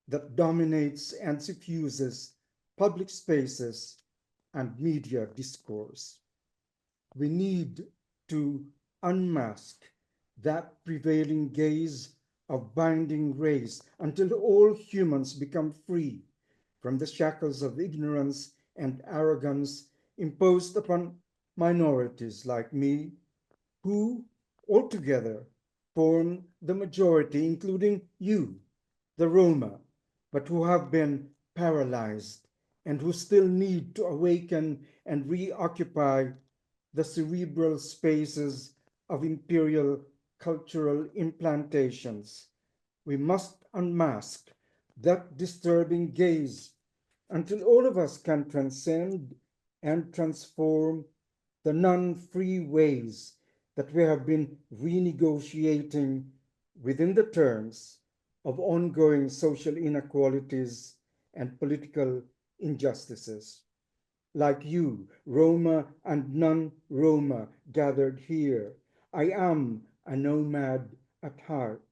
that dominates and suffuses public spaces and media discourse. We need to unmask that prevailing gaze of binding race until all humans become free from the shackles of ignorance and arrogance imposed upon minorities like me, who altogether form the majority, including you, the Roma, but who have been paralyzed and who still need to awaken and reoccupy the cerebral spaces of imperial cultural implantations. We must unmask that disturbing gaze until all of us can transcend and transform the non-free ways that we have been renegotiating within the terms of ongoing social inequalities and political injustices. Like you, Roma and non-Roma gathered here, I am a nomad at heart,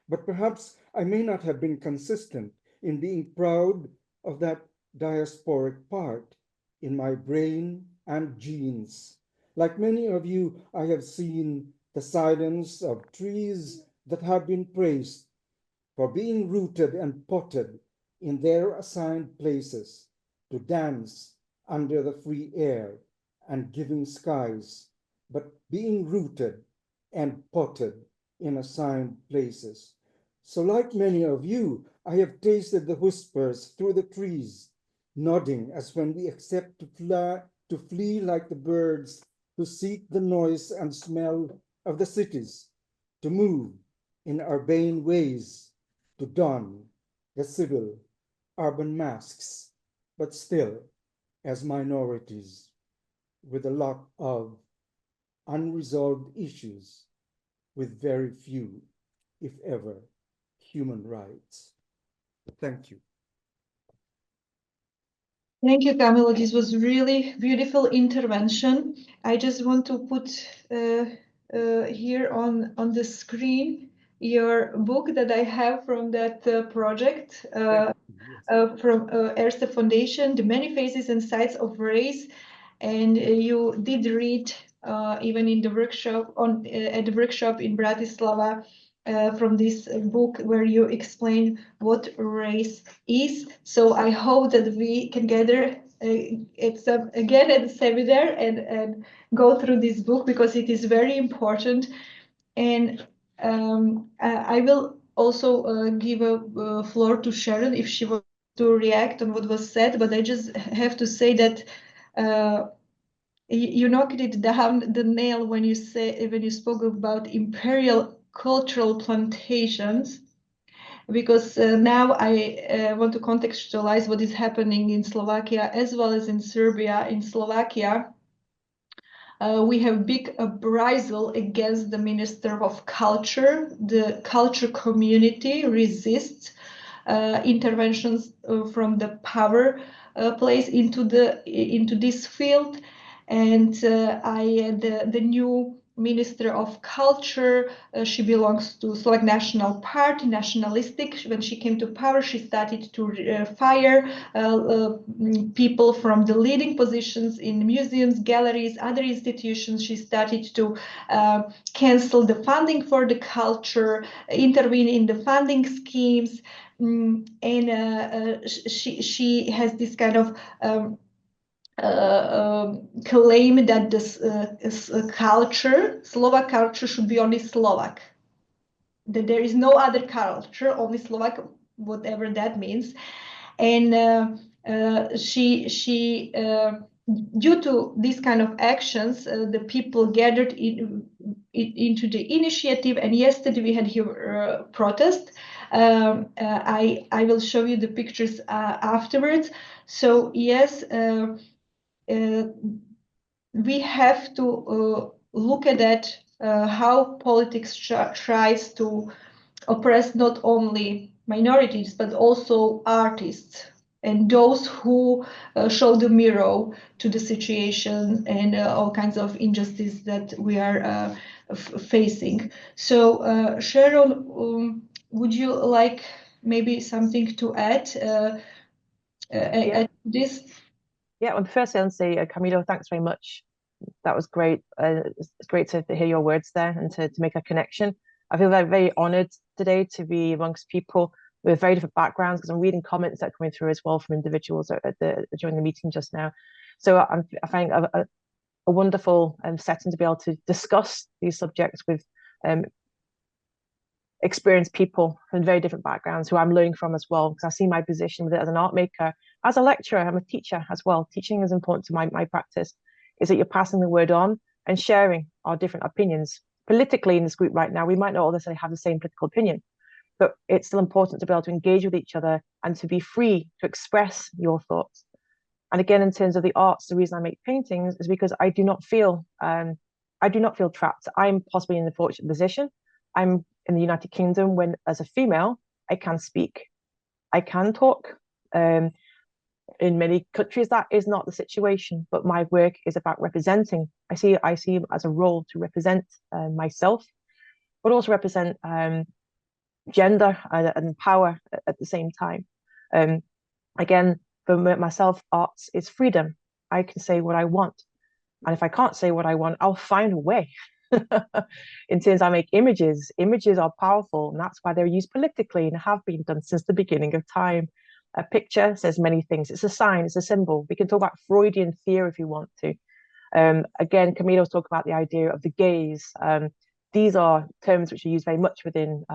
but perhaps I may not have been consistent in being proud of that diasporic part in my brain and genes. Like many of you, I have seen the silence of trees that have been praised for being rooted and potted in their assigned places to dance under the free air and giving skies, but being rooted and potted in assigned places. So like many of you, I have tasted the whispers through the trees, nodding as when we accept to flee like the birds to seek the noise and smell of the cities, to move in urbane ways, to don the civil urban masks, but still as minorities with a lot of unresolved issues with very few, if ever, human rights. Thank you. Thank you, Camilo. This was really beautiful intervention. I just want to put here on the screen your book that I have from that project from Erste Foundation, The Many Faces and Sides of Race. And you did read even in the workshop at the workshop in Bratislava from this book where you explain what race is. So I hope that we can gather again at the seminar and go through this book because it is very important. And I will also give a floor to Sharon if she wants to react on what was said, but I just have to say that you knocked it down the nail when you spoke about imperial cultural plantations, because now I want to contextualize what is happening in Slovakia as well as in Serbia. In Slovakia, we have big uprisal against the Minister of Culture. The culture community resists interventions from the power place into this field. And the new Minister of Culture. She belongs to Slovak National Party, nationalistic. When she came to power, she started to fire people from the leading positions in museums, galleries, other institutions. She started to cancel the funding for the culture, intervene in the funding schemes, and she has this kind of claim that this culture, Slovak culture, should be only Slovak. That there is no other culture, only Slovak, whatever that means. And she due to these kind of actions, the people gathered into the initiative. And yesterday we had here protest. I will show you the pictures afterwards. So yes. We have to look at that, how politics tries to oppress not only minorities, but also artists and those who show the mirror to the situation and all kinds of injustice that we are facing. So Sharon, would you like maybe something to add at this? Yeah, well, firstly, I'll say, Camilo, thanks very much. That was great. It's great to hear your words there and to make a connection. I feel very, very honored today to be amongst people with very different backgrounds, because I'm reading comments that are coming through as well from individuals during the meeting just now. So I find a wonderful setting to be able to discuss these subjects with experienced people from very different backgrounds who I'm learning from as well, because I see my position with it as an art maker, as a lecturer. I'm a teacher as well. Teaching is important to my practice, is that you're passing the word on and sharing our different opinions. Politically in this group right now, we might not all necessarily have the same political opinion, but it's still important to be able to engage with each other and to be free to express your thoughts. And again, in terms of the arts, the reason I make paintings is because I do not feel trapped. I'm possibly in the fortunate position. I'm in the United Kingdom when, as a female, I can speak, I can talk. In many countries, that is not the situation, but my work is about representing. I see it as a role to represent myself, but also represent gender and power at the same time. Again, for myself, arts is freedom. I can say what I want. And if I can't say what I want, I'll find a way. In terms I make images are powerful, and that's why they're used politically and have been done since the beginning of time. A picture says many things. It's a sign, it's a symbol. We can talk about Freudian fear if you want to. Again, Camilo's talked about the idea of the gaze. These are terms which are used very much within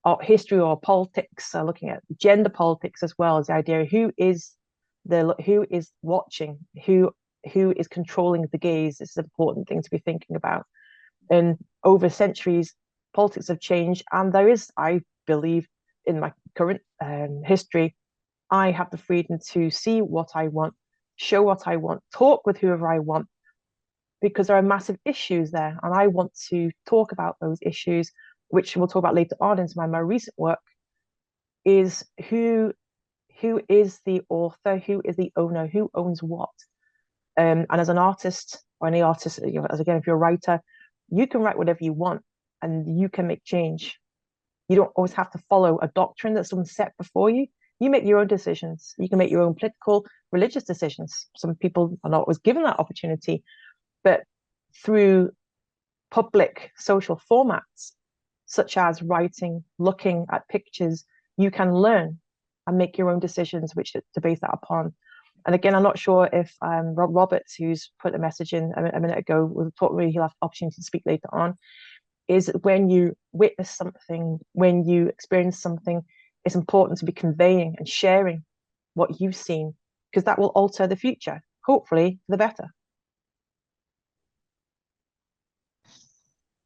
art history or politics, looking at gender politics as well, as the idea of who is watching, who is controlling the gaze. This is an important thing to be thinking about. And over centuries, politics have changed, and there is, I believe, in my current history, I have the freedom to see what I want, show what I want, talk with whoever I want, because there are massive issues there, and I want to talk about those issues, which we'll talk about later on into my more recent work, is who is the author, who is the owner, who owns what. And as an artist, or any artist, again, if you're a writer, you can write whatever you want and you can make change. You don't always have to follow a doctrine that someone set before you. You make your own decisions. You can make your own political, religious decisions. Some people are not always given that opportunity, but through public social formats, such as writing, looking at pictures, you can learn and make your own decisions which to base that upon. And again, I'm not sure if Rob Roberts, who's put a message in a minute ago, will talk, maybe he'll have opportunity to speak later on, is when you witness something, when you experience something, it's important to be conveying and sharing what you've seen, because that will alter the future, hopefully for the better.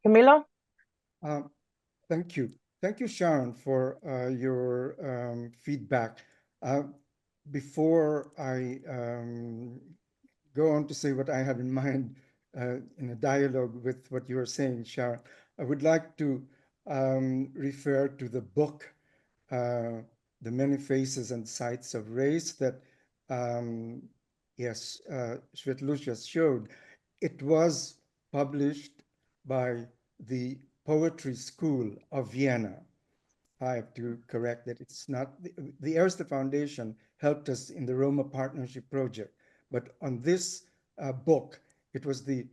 Camilo? Thank you. Thank you, Sharon, for your feedback. Before I go on to say what I have in mind in a dialogue with what you are saying, Sharon, I would like to refer to the book, The Many Faces and Sides of Race, that, Svetluša showed. It was published by the Poetry School of Vienna. I have to correct that it's not the Erste Foundation helped us in the Roma Partnership Project, but on this book, it was the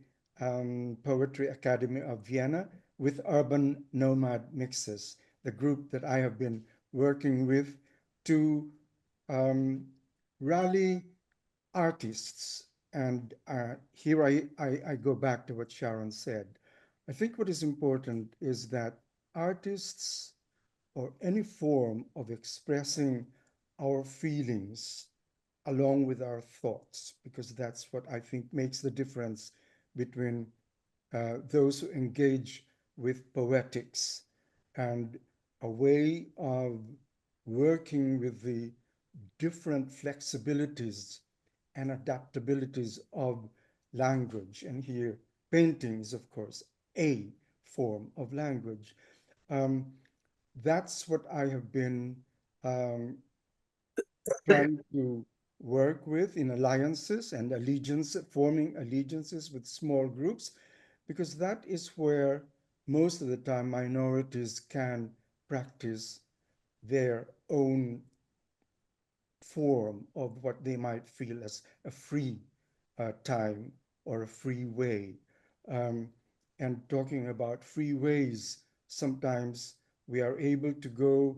Poetry Academy of Vienna with Urban Nomad Mixes, the group that I have been working with to rally artists. And here I go back to what Sharon said. I think what is important is that artists or any form of expressing our feelings along with our thoughts, because that's what I think makes the difference between those who engage with poetics and a way of working with the different flexibilities and adaptabilities of language. And here, painting is, of course, a form of language. That's what I have been trying to work with in alliances and forming allegiances with small groups, because that is where most of the time minorities can practice their own form of what they might feel as a free time or a free way. Um, and talking about free ways, sometimes we are able to go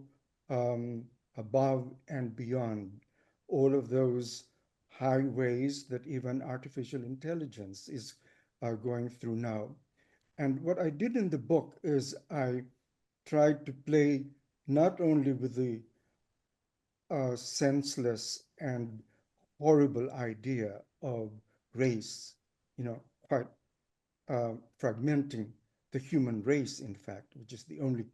above and beyond all of those highways that even artificial intelligence is going through now. And what I did in the book is I tried to play not only with the senseless and horrible idea of race, quite fragmenting the human race, in fact, which is the only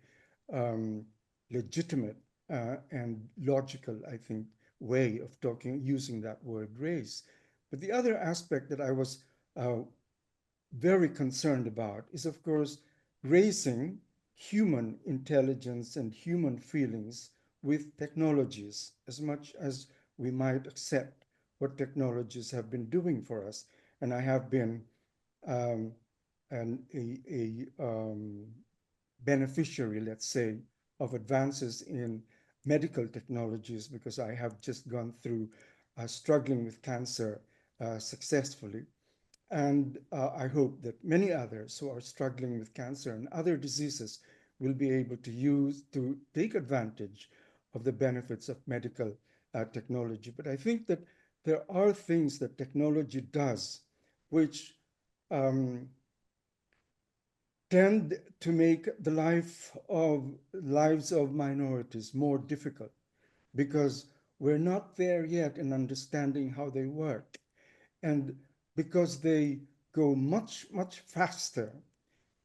legitimate and logical, I think, way of using that word race. But the other aspect that I was very concerned about is, of course, raising human intelligence and human feelings with technologies as much as we might accept what technologies have been doing for us. And I have been a beneficiary, let's say, of advances in medical technologies because I have just gone through struggling with cancer successfully. And I hope that many others who are struggling with cancer and other diseases will be able to take advantage of the benefits of medical technology. But I think that there are things that technology does which tend to make the lives of minorities more difficult because we're not there yet in understanding how they work. And because they go much, much faster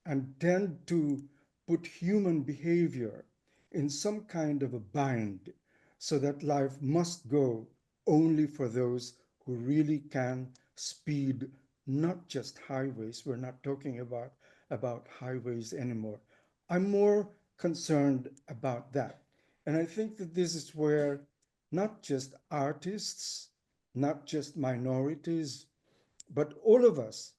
and tend to put human behavior in some kind of a bind so that life must go only for those who really can speed, not just highways. We're not talking about highways anymore. I'm more concerned about that. And I think that this is where not just artists, not just minorities, but all of us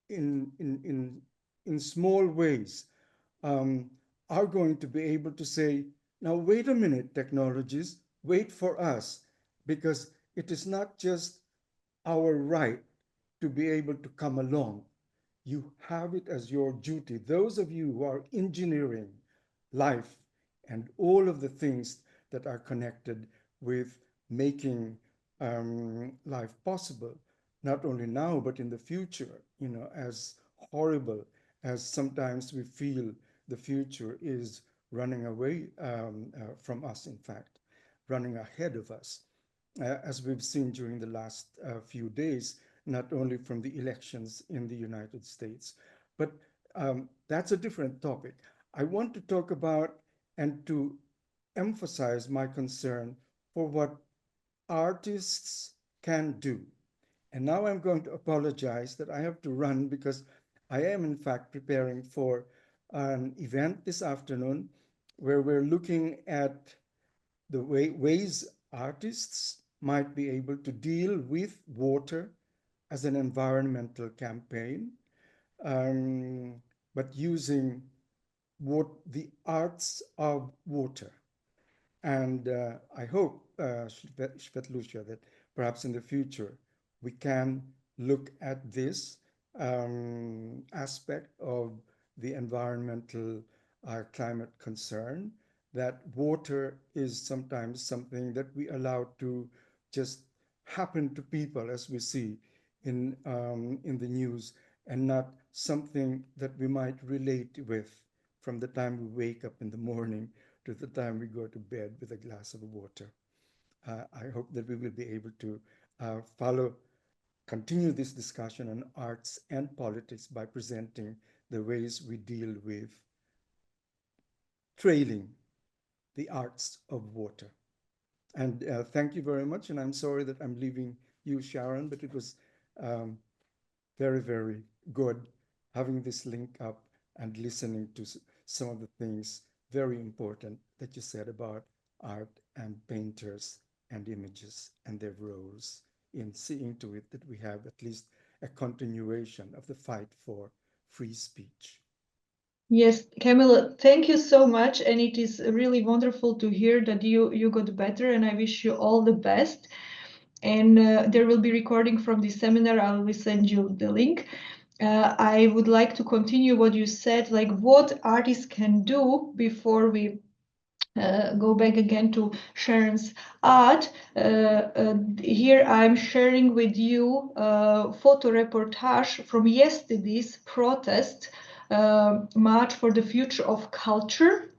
in small ways are going to be able to say, now, wait a minute, technologies, wait for us, because it is not just our right to be able to come along. You have it as your duty. Those of you who are engineering life and all of the things that are connected with making life possible, not only now, but in the future, as horrible as sometimes we feel the future is running away from us, in fact, running ahead of us, as we've seen during the last few days, not only from the elections in the United States. But that's a different topic. I want to talk about and to emphasize my concern for what artists can do. And now I'm going to apologize that I have to run because I am, in fact, preparing for an event this afternoon where we're looking at the ways artists might be able to deal with water as an environmental campaign, but using the arts of water. And I hope, Svetluša, that perhaps in the future we can look at this aspect of the environmental climate concern, that water is sometimes something that we allow to just happen to people, as we see in the news, and not something that we might relate with from the time we wake up in the morning to the time we go to bed with a glass of water. I hope that we will be able to continue this discussion on arts and politics by presenting the ways we deal with trailing the arts of water. And thank you very much. And I'm sorry that I'm leaving you, Sharon, but it was very, very good having this link up and listening to some of the things very important that you said about art and painters and images and their roles in seeing to it that we have at least a continuation of the fight for free speech. Yes, Camilla, thank you so much. And it is really wonderful to hear that you got better, and I wish you all the best. And there will be recording from the seminar. I will send you the link. I would like to continue what you said, like what artists can do before we go back again to Sharon's art. Here I'm sharing with you a photo reportage from yesterday's protest March for the Future of Culture.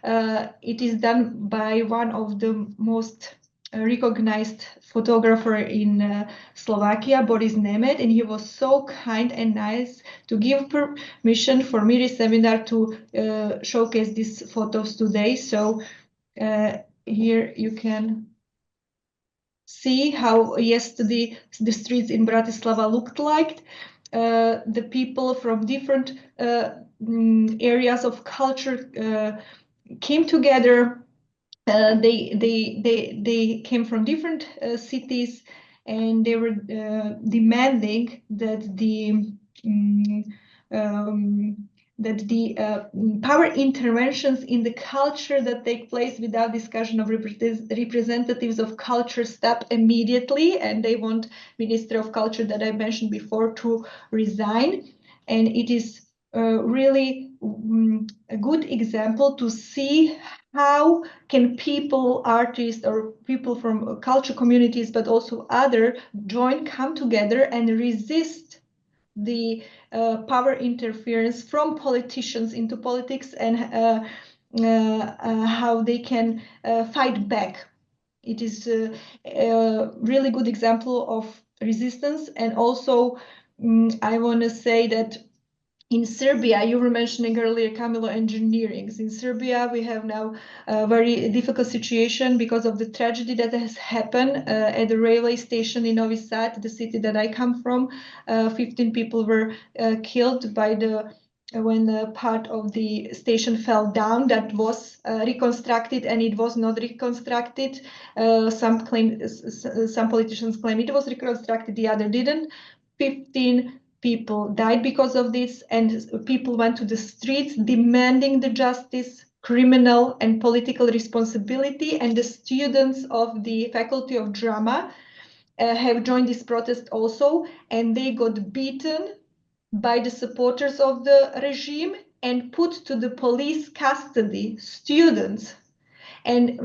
It is done by one of the most recognized photographer in Slovakia, Boris Nemet, and he was so kind and nice to give permission for MIRI seminar to showcase these photos today. So here you can see how yesterday the streets in Bratislava looked like. The people from different areas of culture came together. They came from different cities, and they were demanding that the power interventions in the culture that take place without discussion of representatives of culture stop immediately, and they want Minister of Culture that I mentioned before to resign. And it is really a good example to see how can people, artists or people from culture communities, but also other, come together and resist the power interference from politicians into politics, and how they can fight back. It is a really good example of resistance. And also I want to say that in Serbia, you were mentioning earlier, Camilo, engineering. In Serbia, we have now a very difficult situation because of the tragedy that has happened at the railway station in Novi Sad, the city that I come from. 15 people were killed by when part of the station fell down. That was reconstructed, and it was not reconstructed. Some politicians claim it was reconstructed, the other didn't. 15 people died because of this, and people went to the streets demanding the justice, criminal and political responsibility. And the students of the Faculty of Drama have joined this protest also, and they got beaten by the supporters of the regime and put to the police custody, students, and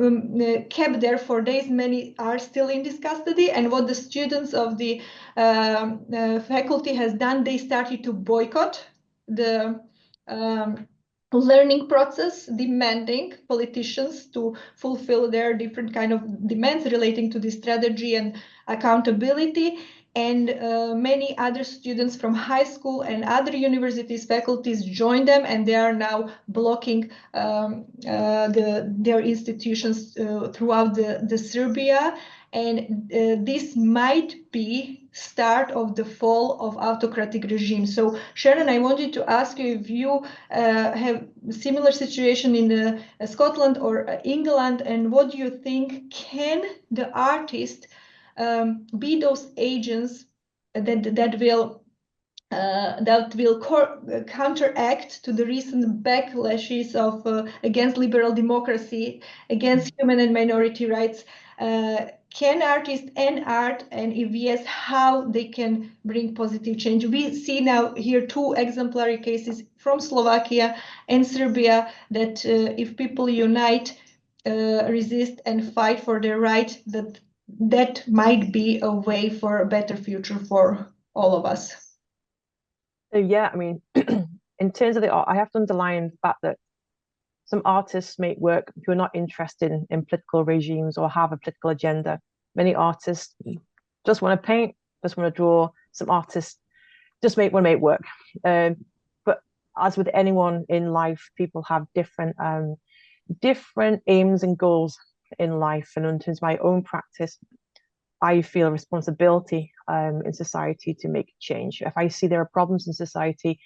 kept there for days. Many are still in this custody. And what the students of the faculty has done, they started to boycott the learning process, demanding politicians to fulfill their different kind of demands relating to this strategy and accountability. And many other students from high school and other universities, faculties joined them, and they are now blocking their institutions throughout the Serbia. And this might be start of the fall of autocratic regime. So Sharon, I wanted to ask you if you have a similar situation in Scotland or England, and what do you think, can the artist be those agents that will counteract to the recent backlashes of against liberal democracy, against human and minority rights. Can artists and art, and if yes, how they can bring positive change? We see now here two exemplary cases from Slovakia and Serbia that if people unite, resist and fight for their right, that might be a way for a better future for all of us. So yeah, I mean, in terms of the art, I have to underline the fact that some artists make work who are not interested in political regimes or have a political agenda. Many artists just want to paint, just want to draw. Some artists just want to make work. But as with anyone in life, people have different aims and goals in life. And in terms of my own practice, I feel a responsibility in society to make change. If I see there are problems in society,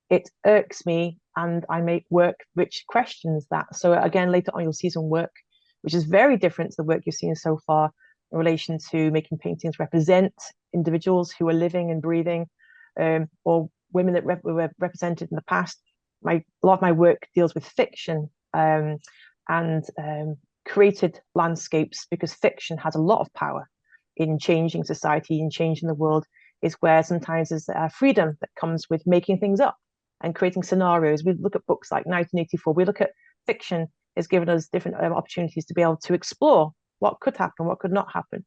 it irks me, and I make work which questions that. So again, later on, you'll see some work which is very different to the work you've seen so far in relation to making paintings represent individuals who are living and breathing, or women that were represented in the past. A lot of my work deals with fiction and created landscapes, because fiction has a lot of power in changing society and changing the world. Is where sometimes there's freedom that comes with making things up and creating scenarios. We look at books like 1984. We look at fiction has given us different opportunities to be able to explore what could happen, what could not happen.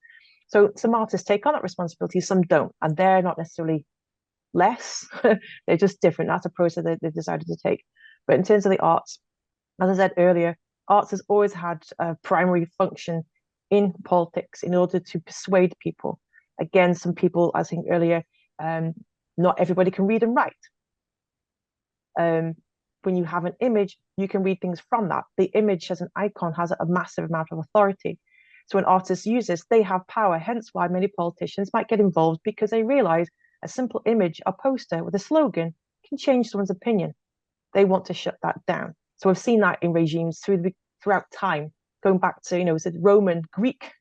So some artists take on that responsibility, some don't, and they're not necessarily less. They're just different. That's a process that they've decided to take. But in terms of the arts, as I said earlier, arts has always had a primary function in politics in order to persuade people. Again, some people, I think earlier, not everybody can read and write. When you have an image, you can read things from that. The image as an icon has a massive amount of authority. So when artists use this, they have power. Hence why many politicians might get involved, because they realize a simple image, a poster with a slogan can change someone's opinion. They want to shut that down. So I've seen that in regimes throughout time, going back to, it's a Roman, Greek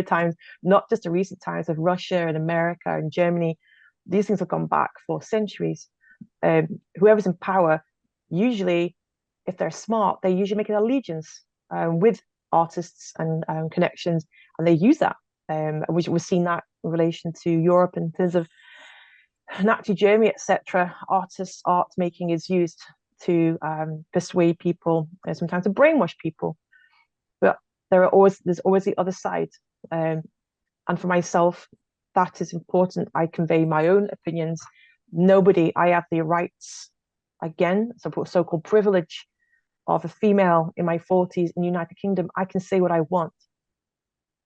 times, not just the recent times of Russia and America and Germany. These things have gone back for centuries. Whoever's in power, usually, if they're smart, they usually make an allegiance with artists and connections, and they use that. We've seen that in relation to Europe in terms of Nazi Germany, etc. Art making is used to persuade people, and sometimes to brainwash people. But there's always the other side. And for myself, that is important. I convey my own opinions. I have the rights, again, so-called privilege of a female in my 40s in the United Kingdom. I can say what I want.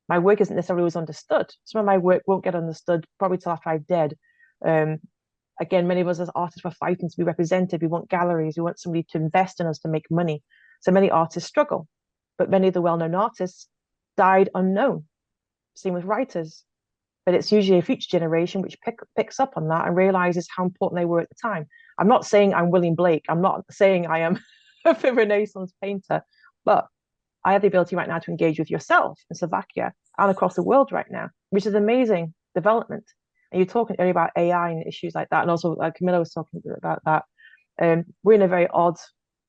My work isn't necessarily always understood. Some of my work won't get understood probably till after I'm dead. Again, many of us as artists were fighting to be represented. We want galleries. We want somebody to invest in us to make money. So many artists struggle. But many of the well-known artists died unknown. Same with writers. But it's usually a future generation which picks up on that and realizes how important they were at the time. I'm not saying I'm William Blake. I'm not saying I am a Renaissance painter, but I have the ability right now to engage with yourself in Slovakia and across the world right now, which is an amazing development. And you're talking earlier about AI and issues like that. And also Camilla was talking about that. We're in a very odd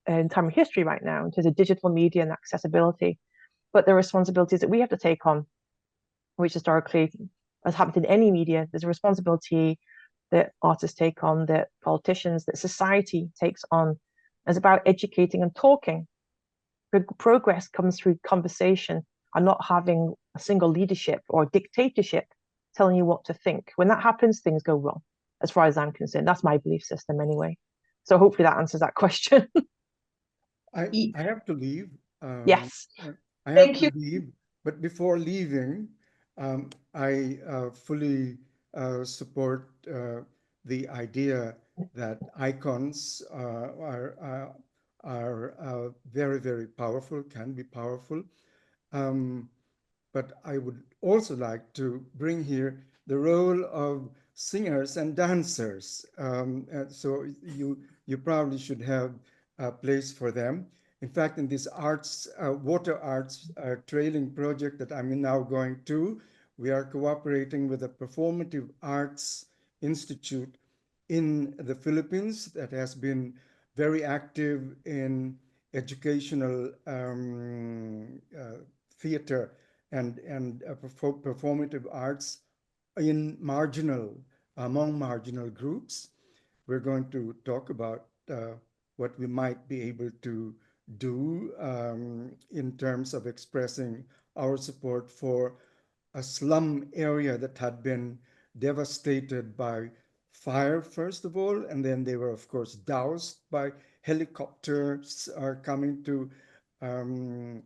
time of history right now in terms of digital media and accessibility. But the responsibilities that we have to take on, which historically has happened in any media, there's a responsibility that artists take on, that politicians, that society takes on. It's about educating and talking. Progress comes through conversation and not having a single leadership or dictatorship telling you what to think. When that happens, things go wrong, as far as I'm concerned. That's my belief system anyway. So hopefully that answers that question. I have to leave. Yes. I have to leave. But before leaving, I fully support the idea that icons are very, very powerful, can be powerful. But I would also like to bring here the role of singers and dancers. So you probably should have a place for them. In fact, in this water arts trailing project that I'm now going to, we are cooperating with the performative arts institute in the Philippines that has been very active in educational theater and performative arts among marginal groups. We're going to talk about what we might be able to do in terms of expressing our support for a slum area that had been devastated by fire, first of all, and then they were, of course, doused by helicopters coming um,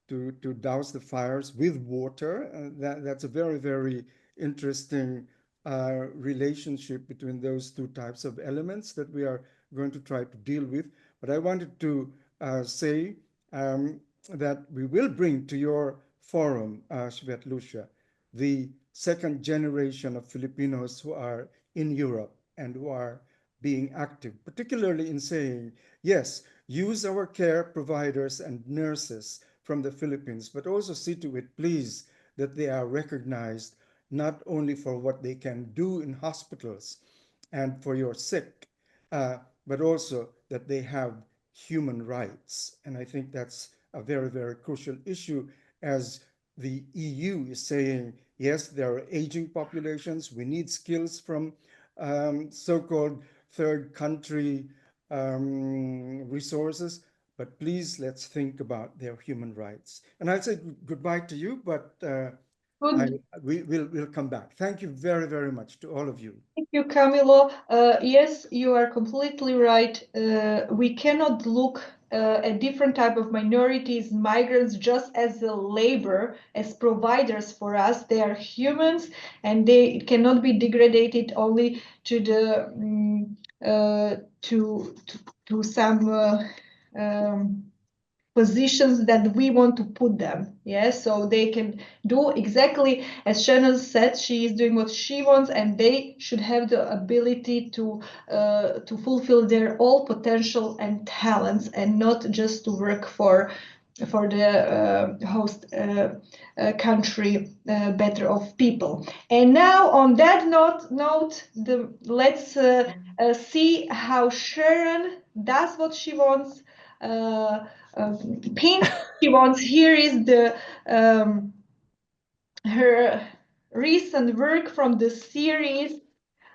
to douse the fires with water. That's a very, very interesting relationship between those two types of elements that we are going to try to deal with. But I wanted to say that we will bring to your forum, Svetluša, the second generation of Filipinos who are in Europe and who are being active, particularly in saying, yes, use our care providers and nurses from the Philippines, but also see to it, please, that they are recognized not only for what they can do in hospitals and for your sick, but also that they have human rights. And I think that's a very, very crucial issue, as the EU is saying, yes, there are aging populations. We need skills from so-called third country resources, but please, let's think about their human rights. And I'll say goodbye to you, but we'll come back. Thank you very, very much to all of you. Thank you, Camilo. Yes, you are completely right. We cannot look at different type of minorities, migrants, just as a labor, as providers for us. They are humans, and they cannot be degraded only to the to some positions that we want to put them. Yes, so they can do exactly as Sharon said. She is doing what she wants, and they should have the ability to fulfill their all potential and talents, and not just to work for the host country better of people. And now on that note, let's see how Sharon does what she wants. Paint she wants. Here is the her recent work from the series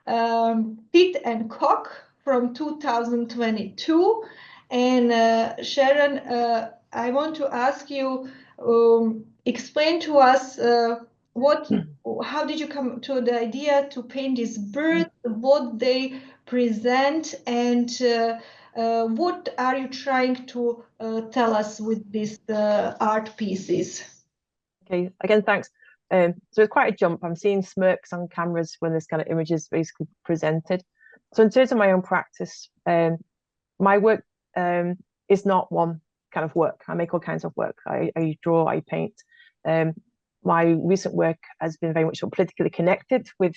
Tit and Cock from 2022. And Sharon, I want to ask you, explain to us how did you come to the idea to paint these birds, what they present, and what are you trying to tell us with these art pieces? Okay, again, thanks. So it's quite a jump. I'm seeing smirks on cameras when this kind of image is basically presented. So in terms of my own practice, my work is not one kind of work. I make all kinds of work. I draw, I paint. My recent work has been very much politically connected with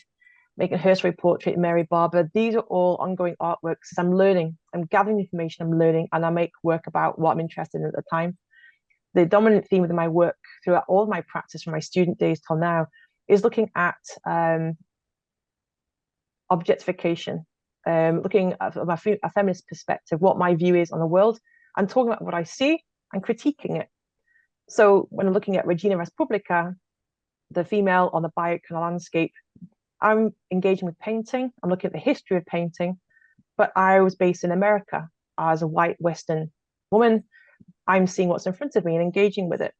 making a Herstory portrait, Mary Barber. These are all ongoing artworks. I'm learning, I'm gathering information, I'm learning, and I make work about what I'm interested in at the time. The dominant theme of my work throughout all of my practice from my student days till now is looking at objectification, looking at from a feminist perspective, what my view is on the world, and talking about what I see and critiquing it. So when I'm looking at Regina Respublica, the female on the bike and the landscape, I'm engaging with painting. I'm looking at the history of painting, but I was based in America as a white Western woman. I'm seeing what's in front of me and engaging with it.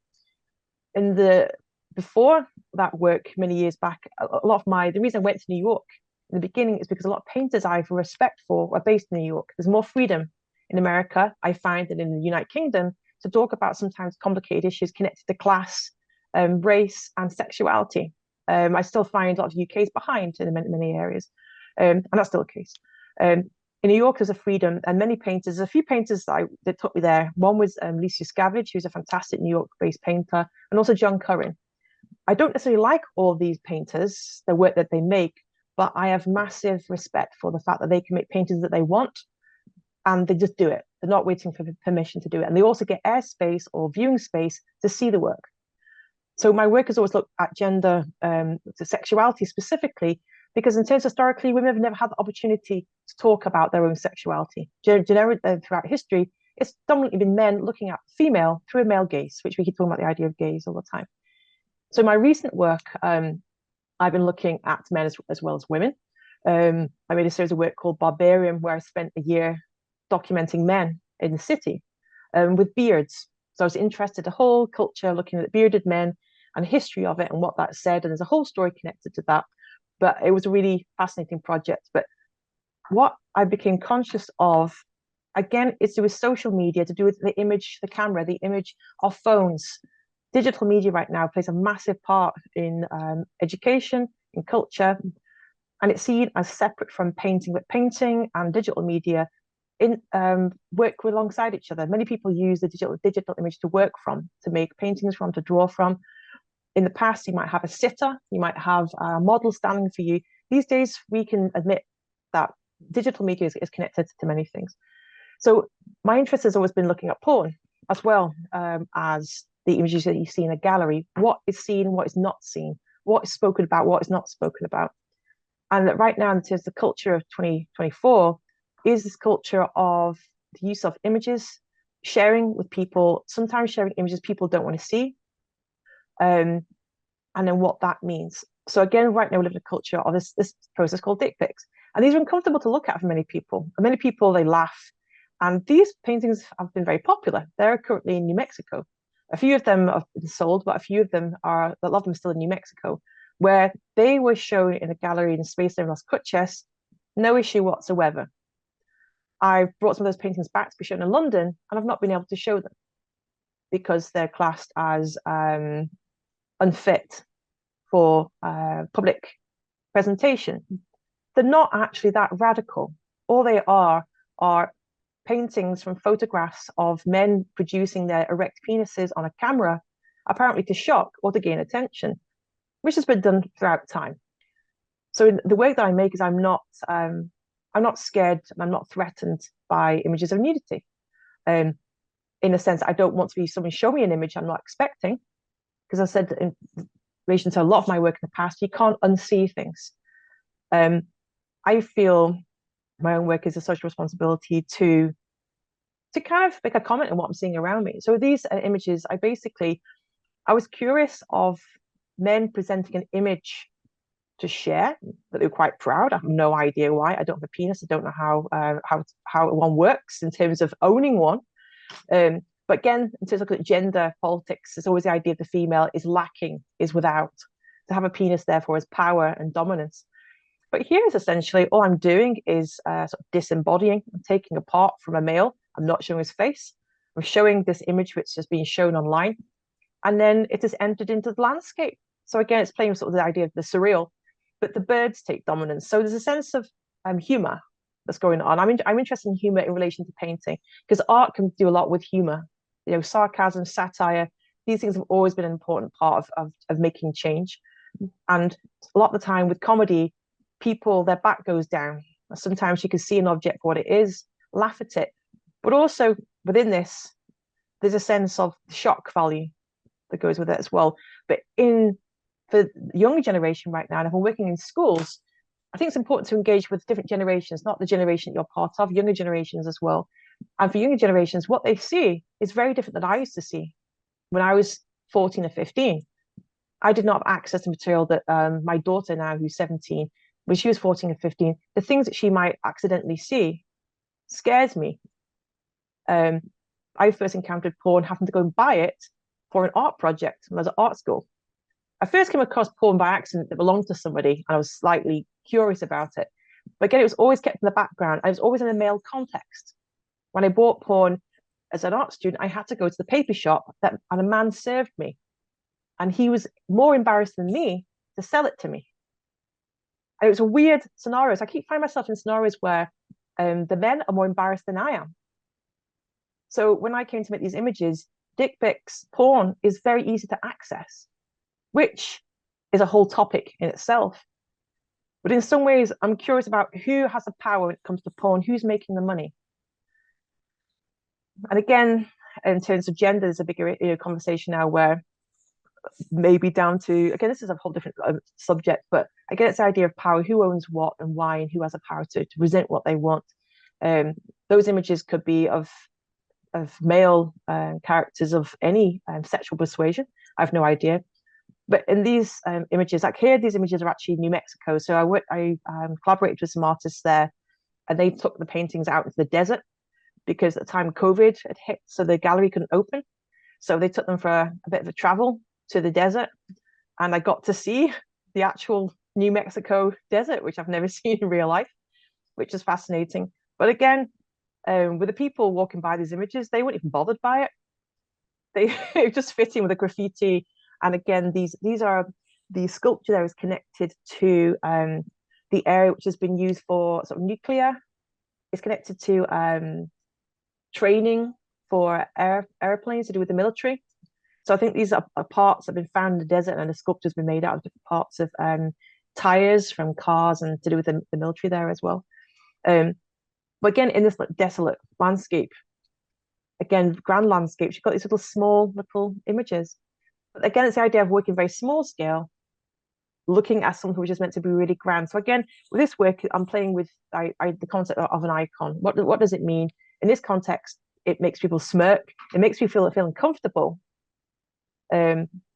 Before that work, many years back, the reason I went to New York in the beginning is because a lot of painters I have respect for are based in New York. There's more freedom in America, I find, than in the United Kingdom to talk about sometimes complicated issues connected to class, race, and sexuality. I still find a lot of UK is behind in many areas, and that's still the case. In New York, there's a freedom, and many painters, there's a few painters that took me there. One was Licia Scavage, who's a fantastic New York-based painter, and also John Curran. I don't necessarily like all these painters, the work that they make, but I have massive respect for the fact that they can make paintings that they want, and they just do it. They're not waiting for permission to do it. And they also get airspace or viewing space to see the work. So my work has always looked at gender, to sexuality specifically, because in terms historically, women have never had the opportunity to talk about their own sexuality. Throughout history, it's dominantly been men looking at female through a male gaze, which we keep talking about the idea of gaze all the time. So my recent work, I've been looking at men as well as women. I made a series of work called Barbarian, where I spent a year documenting men in the city with beards. So I was interested in the whole culture, looking at bearded men and the history of it and what that said. And there's a whole story connected to that. But it was a really fascinating project. But what I became conscious of, again, is to do with social media, to do with the image, the camera, the image of phones. Digital media right now plays a massive part in education, in culture, and it's seen as separate from painting. But painting and digital media work alongside each other. Many people use the digital image to work from, to make paintings from, to draw from. In the past, you might have a sitter, you might have a model standing for you. These days, we can admit that digital media is connected to many things. So my interest has always been looking at porn, as well as the images that you see in a gallery. What is seen, what is not seen, what is spoken about, what is not spoken about. And right now, in terms of the culture of 2024, is this culture of the use of images, sharing with people, sometimes sharing images people don't want to see, and then what that means. So again, right now we live in a culture of this process called dick pics. And these are uncomfortable to look at for many people. For many people, they laugh. And these paintings have been very popular. They're currently in New Mexico. A few of them have been sold, but a few of them a lot of them still in New Mexico, where they were shown in a gallery in a space there in Las Cruces, no issue whatsoever. I've brought some of those paintings back to be shown in London, and I've not been able to show them because they're classed as unfit for public presentation. They're not actually that radical. All they are paintings from photographs of men producing their erect penises on a camera, apparently to shock or to gain attention, which has been done throughout time. So the work that I make is I'm not scared and I'm not threatened by images of nudity. In a sense, I don't want to be someone show me an image I'm not expecting, because I said in relation to a lot of my work in the past, you can't unsee things. I feel my own work is a social responsibility to kind of make a comment on what I'm seeing around me. So these images, I was curious of men presenting an image to share that they were quite proud. I have no idea why. I don't have a penis. I don't know how one works in terms of owning one. But again, in terms of gender politics, there's always the idea of the female is lacking, is without. To have a penis, therefore, is power and dominance. But here is essentially all I'm doing is sort of disembodying. I'm taking a part from a male. I'm not showing his face. I'm showing this image which has been shown online. And then it is entered into the landscape. So again, it's playing with sort of the idea of the surreal, but the birds take dominance. So there's a sense of humor that's going on. I'm interested in humor in relation to painting, because art can do a lot with humor. You know, sarcasm, satire, these things have always been an important part of making change. And a lot of the time with comedy, people, their back goes down. Sometimes you can see an object for what it is, laugh at it. But also within this, there's a sense of shock value that goes with it as well. But for the younger generation right now, and if I'm working in schools, I think it's important to engage with different generations, not the generation that you're part of, younger generations as well. And for younger generations, what they see is very different than I used to see when I was 14 or 15. I did not have access to material that my daughter now, who's 17, when she was 14 or 15, the things that she might accidentally see scares me. I first encountered porn having to go and buy it for an art project when I was at art school. I first came across porn by accident that belonged to somebody, and I was slightly curious about it. But again, it was always kept in the background. I was always in a male context. When I bought porn as an art student, I had to go to the paper shop and a man served me. And he was more embarrassed than me to sell it to me. And it was a weird scenario. So I keep finding myself in scenarios where the men are more embarrassed than I am. So when I came to make these images, dick pics, porn is very easy to access, which is a whole topic in itself. But in some ways, I'm curious about who has the power when it comes to porn, who's making the money. And again, in terms of gender, there's a bigger conversation now where maybe down to, again, this is a whole different subject, but again, it's the idea of power, who owns what and why, and who has the power to present what they want. Those images could be of male characters of any sexual persuasion. I have no idea. But in these images, like here, these images are actually New Mexico. So I collaborated with some artists there, and they took the paintings out into the desert because at the time COVID had hit, so the gallery couldn't open. So they took them for a bit of a travel to the desert, and I got to see the actual New Mexico desert, which I've never seen in real life, which is fascinating. But again, with the people walking by these images, they weren't even bothered by it. They just fit in with the graffiti. And again, these are the sculpture there is connected to the area which has been used for sort of nuclear. It's connected to training for airplanes to do with the military. So I think these are parts that have been found in the desert, and the sculpture's been made out of different parts of tires from cars and to do with the military there as well. But again, in this desolate landscape, again, grand landscapes, you've got these small little images. But again, it's the idea of working very small scale, looking at something which is meant to be really grand. So again, with this work, I'm playing with the concept of an icon. What does it mean? In this context, it makes people smirk. It makes me feel uncomfortable,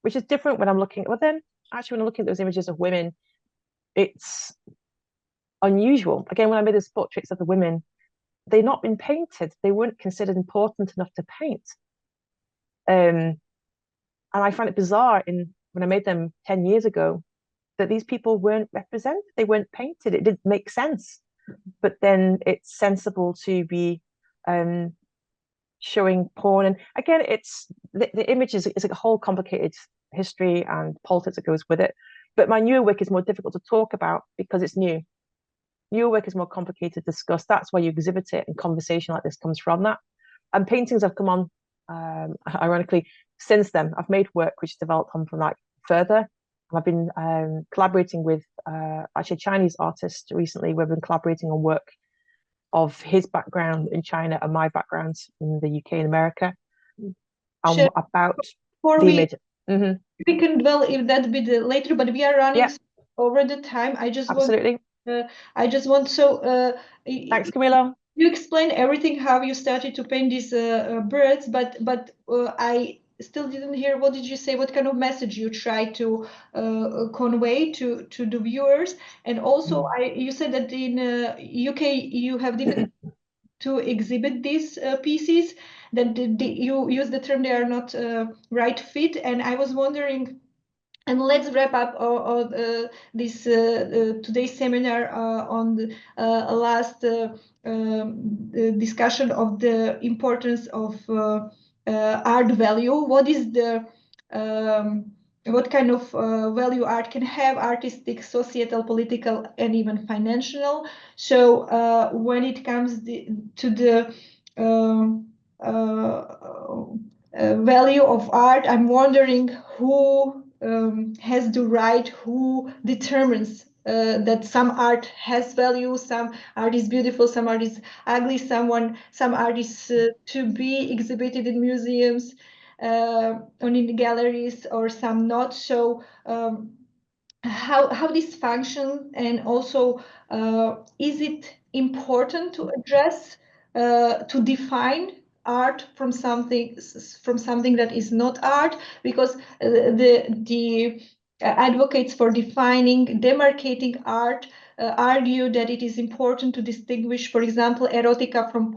which is different when I'm looking. Well, then, actually, when I'm looking at those images of women, it's unusual. Again, when I made those portraits of the women, they've not been painted. They weren't considered important enough to paint. And I find it bizarre when I made them 10 years ago that these people weren't represented. They weren't painted. It didn't make sense. But then it's sensible to be showing porn. And again, it's the image is a whole complicated history and politics that goes with it. But my newer work is more difficult to talk about because it's new. Newer work is more complicated to discuss. That's why you exhibit it, and conversation like this comes from that. And paintings have come on, ironically, since then. I've made work which developed on from that further. I've been collaborating with actually a Chinese artist recently. We've been collaborating on work of his background in China and my background in the UK and America. Sure. About Before the image. We can dwell if that be later, but we are running over the time. I just absolutely. want Thanks, Camilo. You explained everything, how you started to paint these birds, but I still didn't hear. What did you say? What kind of message you try to convey to the viewers? And also, you said that in UK you have difficulty to exhibit these pieces. That you use the term they are not right fit, and I was wondering. And let's wrap up this today's seminar on the last discussion of the importance of art value. What is the what kind of value art can have: artistic, societal, political, and even financial? So when it comes to the value of art, I'm wondering who has the right, who determines that some art has value, some art is beautiful, some art is ugly, some art is to be exhibited in museums or in galleries, or some not. So how this function, and also is it important to address, to define art from something that is not art? Because the advocates for demarcating art argue that it is important to distinguish, for example, erotica from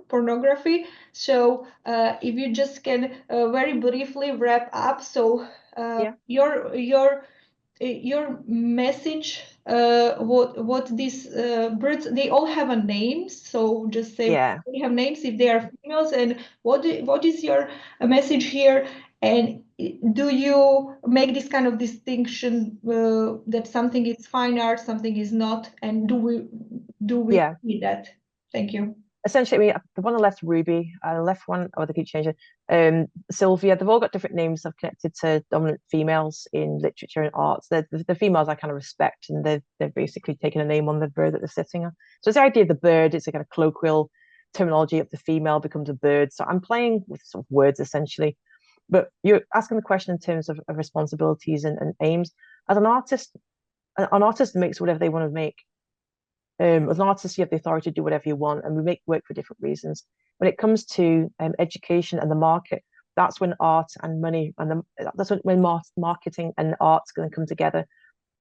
pornography. So if you just can very briefly wrap up, so your message, what these birds, they all have a name, so just say they have names if they are females, and what is your message here? And do you make this kind of distinction that something is fine art, something is not, and do we need that? Thank you. Essentially, the one on the left, Ruby, the left one, they keep changing, Sylvia, they've all got different names that are connected to dominant females in literature and arts. The females I kind of respect, and they've basically taken a name on the bird that they're sitting on. So it's the idea of the bird, it's a kind of colloquial terminology of the female becomes a bird. So I'm playing with sort of words, essentially. But you're asking the question in terms of responsibilities and aims. As an artist makes whatever they want to make. As an artist, you have the authority to do whatever you want, and we make work for different reasons. When it comes to education and the market, that's when art and money that's when marketing and art's going to come together.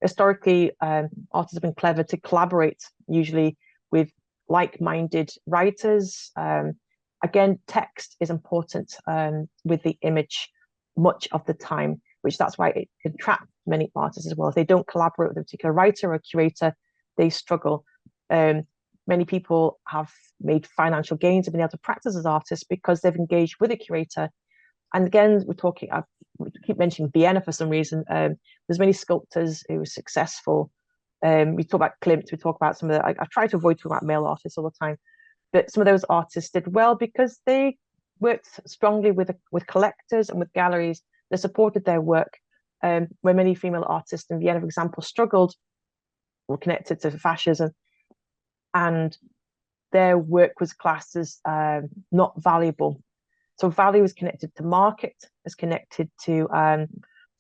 Historically, artists have been clever to collaborate, usually with like-minded writers. Again, text is important with the image much of the time, which that's why it can trap many artists as well. If they don't collaborate with a particular writer or curator, they struggle. Many people have made financial gains and been able to practice as artists because they've engaged with a curator. And again, we keep mentioning Vienna for some reason. There's many sculptors who were successful. We talk about Klimt, we talk about some of the, I try to avoid talking about male artists all the time, but some of those artists did well because they worked strongly with collectors and with galleries that supported their work. Where many female artists in Vienna, for example, struggled, were connected to fascism, and their work was classed as not valuable. So value is connected to market, is connected to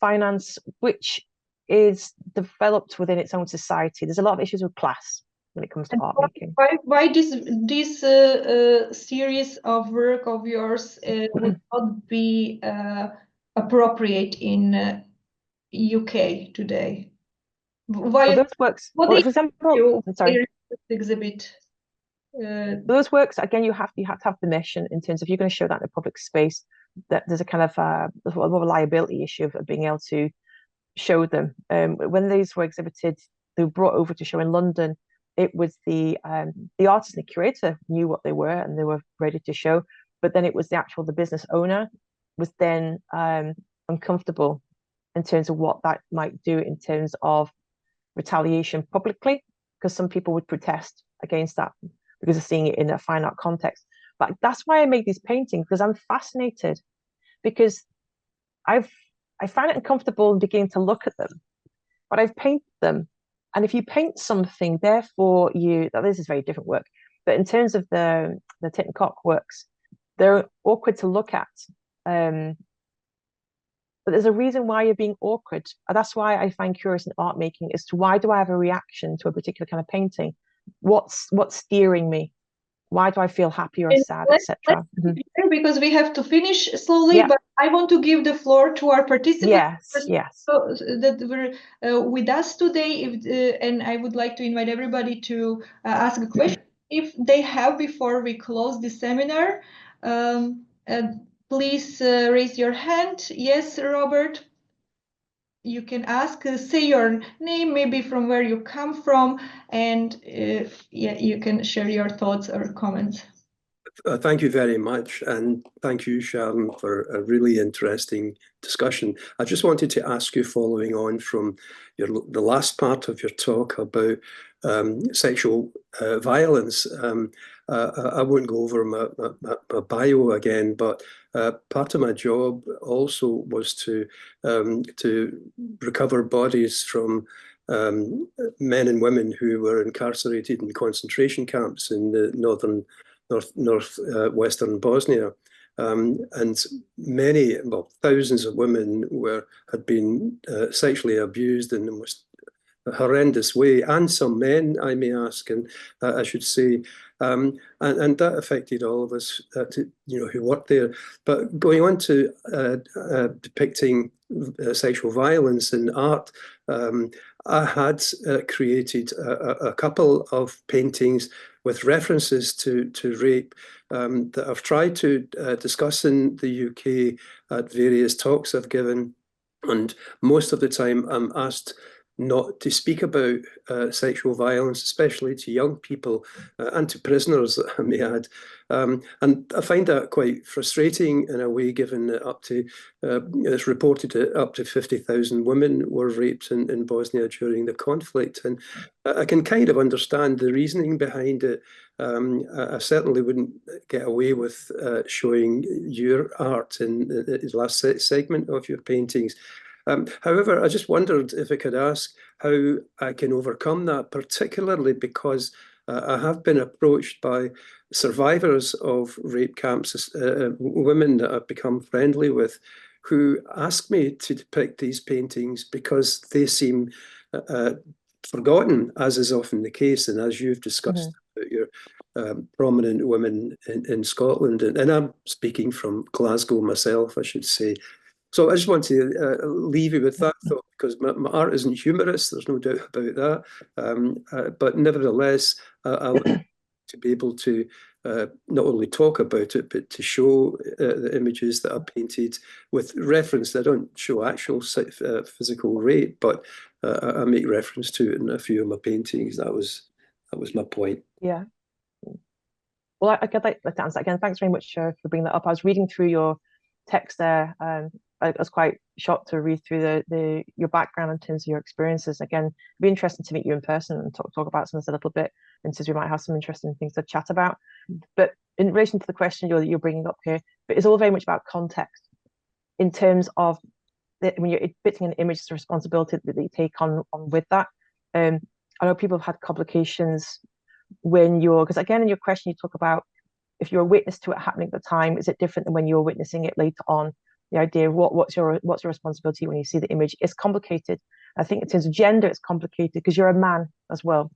finance, which is developed within its own society. There's a lot of issues with class when it comes to art making. Why this series of work of yours would not be appropriate in UK today? Why? Well, those works, What well, for example, sorry. Exhibit. Those works, again, you have to have permission in terms of, if you're going to show that in a public space, that there's a kind of a liability issue of being able to show them. When these were exhibited, they were brought over to show in London. It was the artist and the curator knew what they were and they were ready to show, but then it was the business owner was then uncomfortable in terms of what that might do in terms of retaliation publicly, because some people would protest against that because of seeing it in a fine art context. But that's why I make these paintings, because I'm fascinated, because I find it uncomfortable beginning to look at them, but I've painted them. And if you paint something, therefore this is very different work, but in terms of the Tit and Cock works, they're awkward to look at. But there's a reason why you're being awkward. And that's why I find curious in art making as to why do I have a reaction to a particular kind of painting? What's steering me? Why do I feel happy or sad, etc.? Because we have to finish slowly, but I want to give the floor to our participants. Yes. So that were with us today, and I would like to invite everybody to ask a question if they have before we close the seminar. Please raise your hand. Yes, Robert. You can ask, say your name, maybe from where you come from, and you can share your thoughts or comments. Thank you very much, and thank you, Sharon, for a really interesting discussion. I just wanted to ask you, following on from the last part of your talk about sexual violence. I won't go over my bio again, but part of my job also was to recover bodies from men and women who were incarcerated in concentration camps in the northwestern Bosnia. And many, well, thousands of women had been sexually abused in the most horrendous way, and some men, I may ask, and I should say, and that affected all of us, who worked there. But going on to depicting sexual violence in art, I had created a couple of paintings with references to rape that I've tried to discuss in the UK at various talks I've given. And most of the time I'm asked not to speak about sexual violence, especially to young people and to prisoners, I may add. And I find that quite frustrating in a way, given that it's reported that up to 50,000 women were raped in Bosnia during the conflict. And I can kind of understand the reasoning behind it. I certainly wouldn't get away with showing your art in the last segment of your paintings. However, I just wondered if I could ask how I can overcome that, particularly because I have been approached by survivors of rape camps, women that I've become friendly with, who ask me to depict these paintings because they seem forgotten, as is often the case, and as you've discussed about your prominent women in Scotland, and I'm speaking from Glasgow myself, I should say. So I just want to leave you with that thought, because my art isn't humorous, there's no doubt about that, but nevertheless, to be able to not only talk about it, but to show the images that are painted with reference. I don't show actual physical rate, but I make reference to it in a few of my paintings. That was my point. Yeah. Well, I'd like to answer again. Thanks very much for bringing that up. I was reading through your text there. I was quite shocked to read through your background in terms of your experiences. Again, it'd be interesting to meet you in person and talk about some of this a little bit, and since we might have some interesting things to chat about. But in relation to the question you're bringing up here, but it's all very much about context in terms of when you're depicting an image, the responsibility that you take on with that. I know people have had complications when because again, in your question, you talk about if you're a witness to it happening at the time, is it different than when you're witnessing it later on? The idea of what's your responsibility when you see the image is complicated. I think in terms of gender, it's complicated because you're a man as well.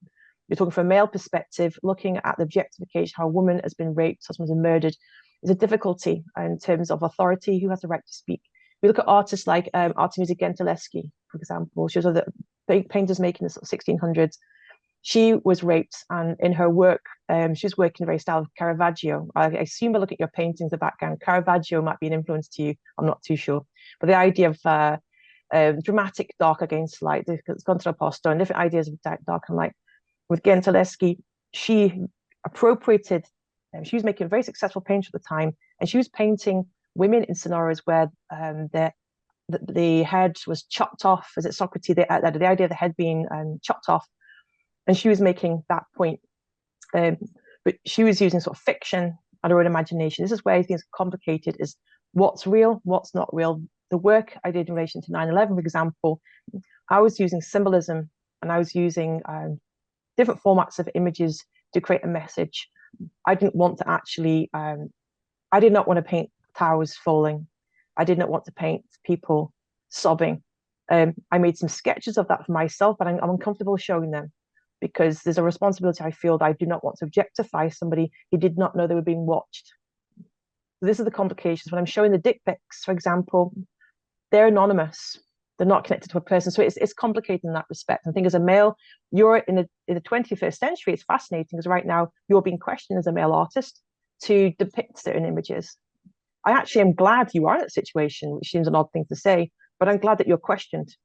You're talking from a male perspective, looking at the objectification, how a woman has been raped, someone's been murdered, is a difficulty in terms of authority, who has the right to speak. We look at artists like Artemisia Gentileschi, for example. She was one of the painters making the 1600s. She was raped, and in her work, she was working in a very style of Caravaggio. I assume by looking at your paintings, the background, Caravaggio might be an influence to you. I'm not too sure. But the idea of dramatic dark against light, it's contrapposto, and different ideas of dark and light. With Gentileschi, she appropriated, she was making a very successful painter at the time, and she was painting women in scenarios where the head was chopped off. Is it Socrates? The idea of the head being chopped off. And she was making that point, but she was using sort of fiction and her own imagination. This is where things are complicated, is what's real, what's not real. The work I did in relation to 9/11, for example, I was using symbolism, and I was using different formats of images to create a message. I didn't want to actually, I did not want to paint towers falling. I did not want to paint people sobbing. I made some sketches of that for myself, but I'm uncomfortable showing them, because there's a responsibility I feel that I do not want to objectify somebody who did not know they were being watched. So this is the complications. When I'm showing the dick pics, for example, they're anonymous. They're not connected to a person. So it's complicated in that respect. I think as a male, you're in the 21st century, it's fascinating because right now you're being questioned as a male artist to depict certain images. I actually am glad you are in that situation, which seems an odd thing to say, but I'm glad that you're questioned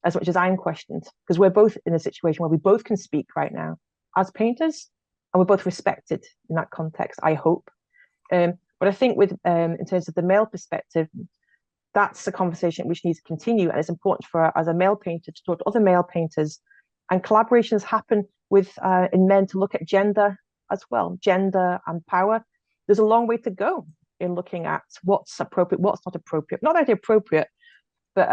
as much as I'm questioned, because we're both in a situation where we both can speak right now as painters, and we're both respected in that context, I hope. But I think with in terms of the male perspective, that's a conversation which needs to continue, and it's important for as a male painter to talk to other male painters, and collaborations happen with in men to look at gender as well, gender and power. There's a long way to go in looking at what's appropriate, what's not appropriate. Not that they're appropriate, but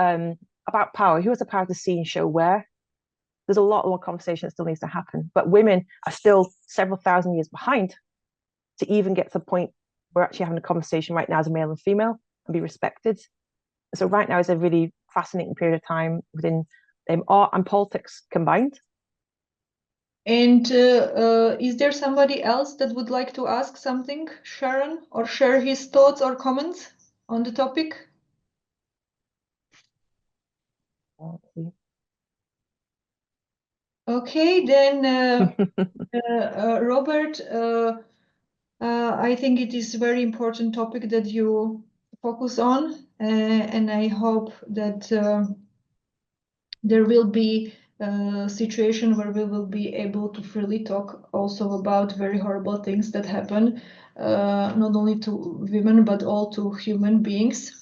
about power. Who has the power to see and show where? There's a lot more conversation that still needs to happen. But women are still several thousand years behind to even get to the point where we're actually having a conversation right now as a male and female and be respected. So right now is a really fascinating period of time within art and politics combined. And is there somebody else that would like to ask something, Sharon, or share his thoughts or comments on the topic? Okay, then Robert, I think it is a very important topic that you focus on, and I hope that there will be a situation where we will be able to freely talk also about very horrible things that happen, not only to women, but all to human beings.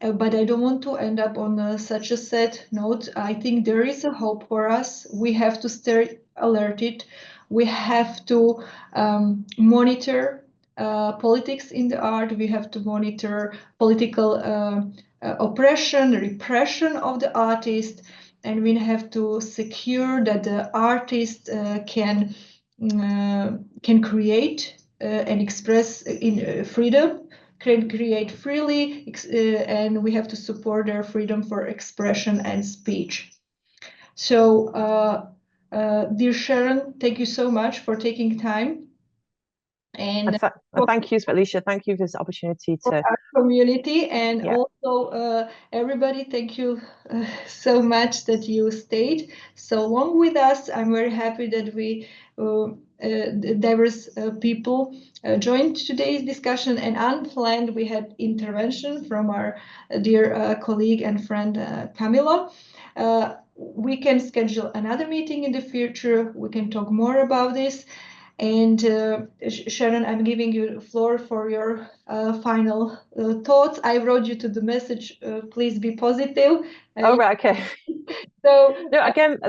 But I don't want to end up on such a sad note. I think there is a hope for us. We have to stay alerted. We have to monitor politics in the art. We have to monitor political oppression, repression of the artist, and we have to secure that the artist can create and express in freedom, can create freely, and we have to support their freedom for expression and speech. So, dear Sharon, thank you so much for taking time. And thank you, Svetluša. Thank you for this opportunity to our community, and also everybody, thank you so much that you stayed so long with us. I'm very happy that we diverse people joined today's discussion, and unplanned we had intervention from our dear colleague and friend Camila. We can schedule another meeting in the future. We can talk more about this. And Sharon, I'm giving you the floor for your final thoughts. I wrote you to the message, please be positive. Oh, right, okay. So no, again,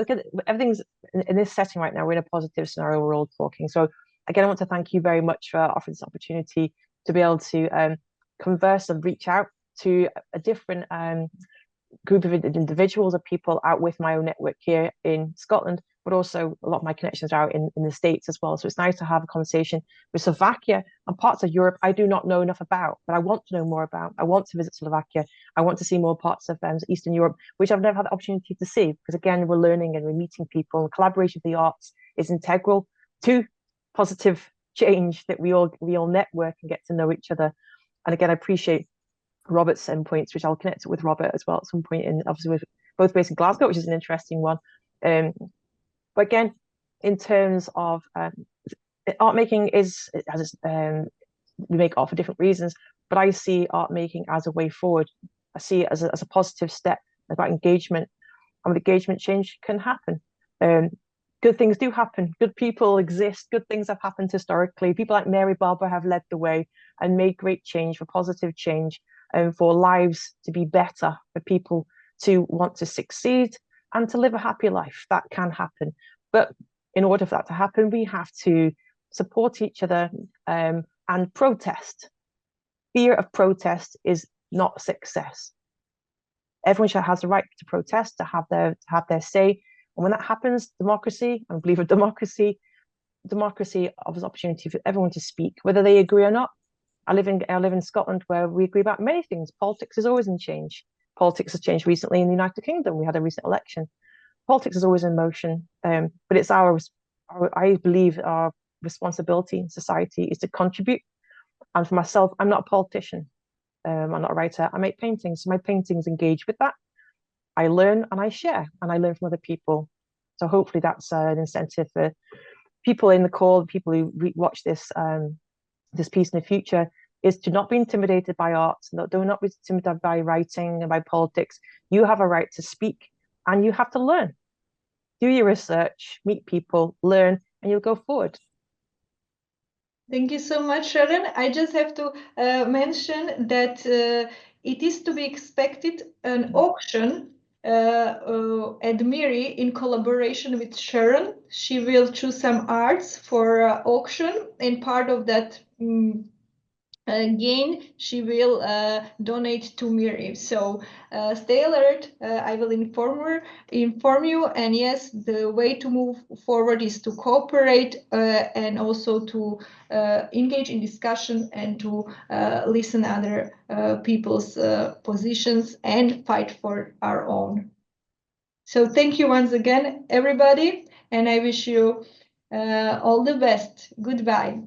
everything's in this setting right now. We're in a positive scenario. We're all talking. So again, I want to thank you very much for offering this opportunity to be able to converse and reach out to a different group of individuals or people out with my own network here in Scotland, but also a lot of my connections are out in the States as well. So it's nice to have a conversation with Slovakia and parts of Europe I do not know enough about, but I want to know more about. I want to visit Slovakia. I want to see more parts of Eastern Europe, which I've never had the opportunity to see, because again, we're learning and we're meeting people, and collaboration with the arts is integral to positive change, that we all network and get to know each other. And again, I appreciate Robert's endpoints, which I'll connect with Robert as well at some point, and obviously we're both based in Glasgow, which is an interesting one. But again, in terms of art making is, we make art for different reasons, but I see art making as a way forward. I see it as a positive step about engagement, and with engagement, change can happen. Good things do happen. Good people exist. Good things have happened historically. People like Mary Barber have led the way and made great change, for positive change, and for lives to be better, for people to want to succeed and to live a happy life. That can happen. But in order for that to happen, we have to support each other and protest. Fear of protest is not success. Everyone has the right to protest, to have their say. And when that happens, democracy, I believe in democracy offers opportunity for everyone to speak, whether they agree or not. I live in Scotland, where we agree about many things. Politics is always in change. Politics has changed recently in the United Kingdom. We had a recent election. Politics is always in motion, but it's I believe our responsibility in society is to contribute. And for myself, I'm not a politician. I'm not a writer. I make paintings. So my paintings engage with that. I learn and I share, and I learn from other people. So hopefully that's an incentive for people in the call, people who watch this this piece in the future, is to not be intimidated by art, do not be intimidated by writing and by politics. You have a right to speak, and you have to learn. Do your research, meet people, learn, and you'll go forward. Thank you so much, Sharon. I just have to mention that it is to be expected an auction at MIRI in collaboration with Sharon. She will choose some arts for auction, and part of that gain she will donate to MIRI. So stay alert. I will inform you. And yes, the way to move forward is to cooperate and also to engage in discussion and to listen other people's positions and fight for our own. So thank you once again, everybody, and I wish you all the best. Goodbye.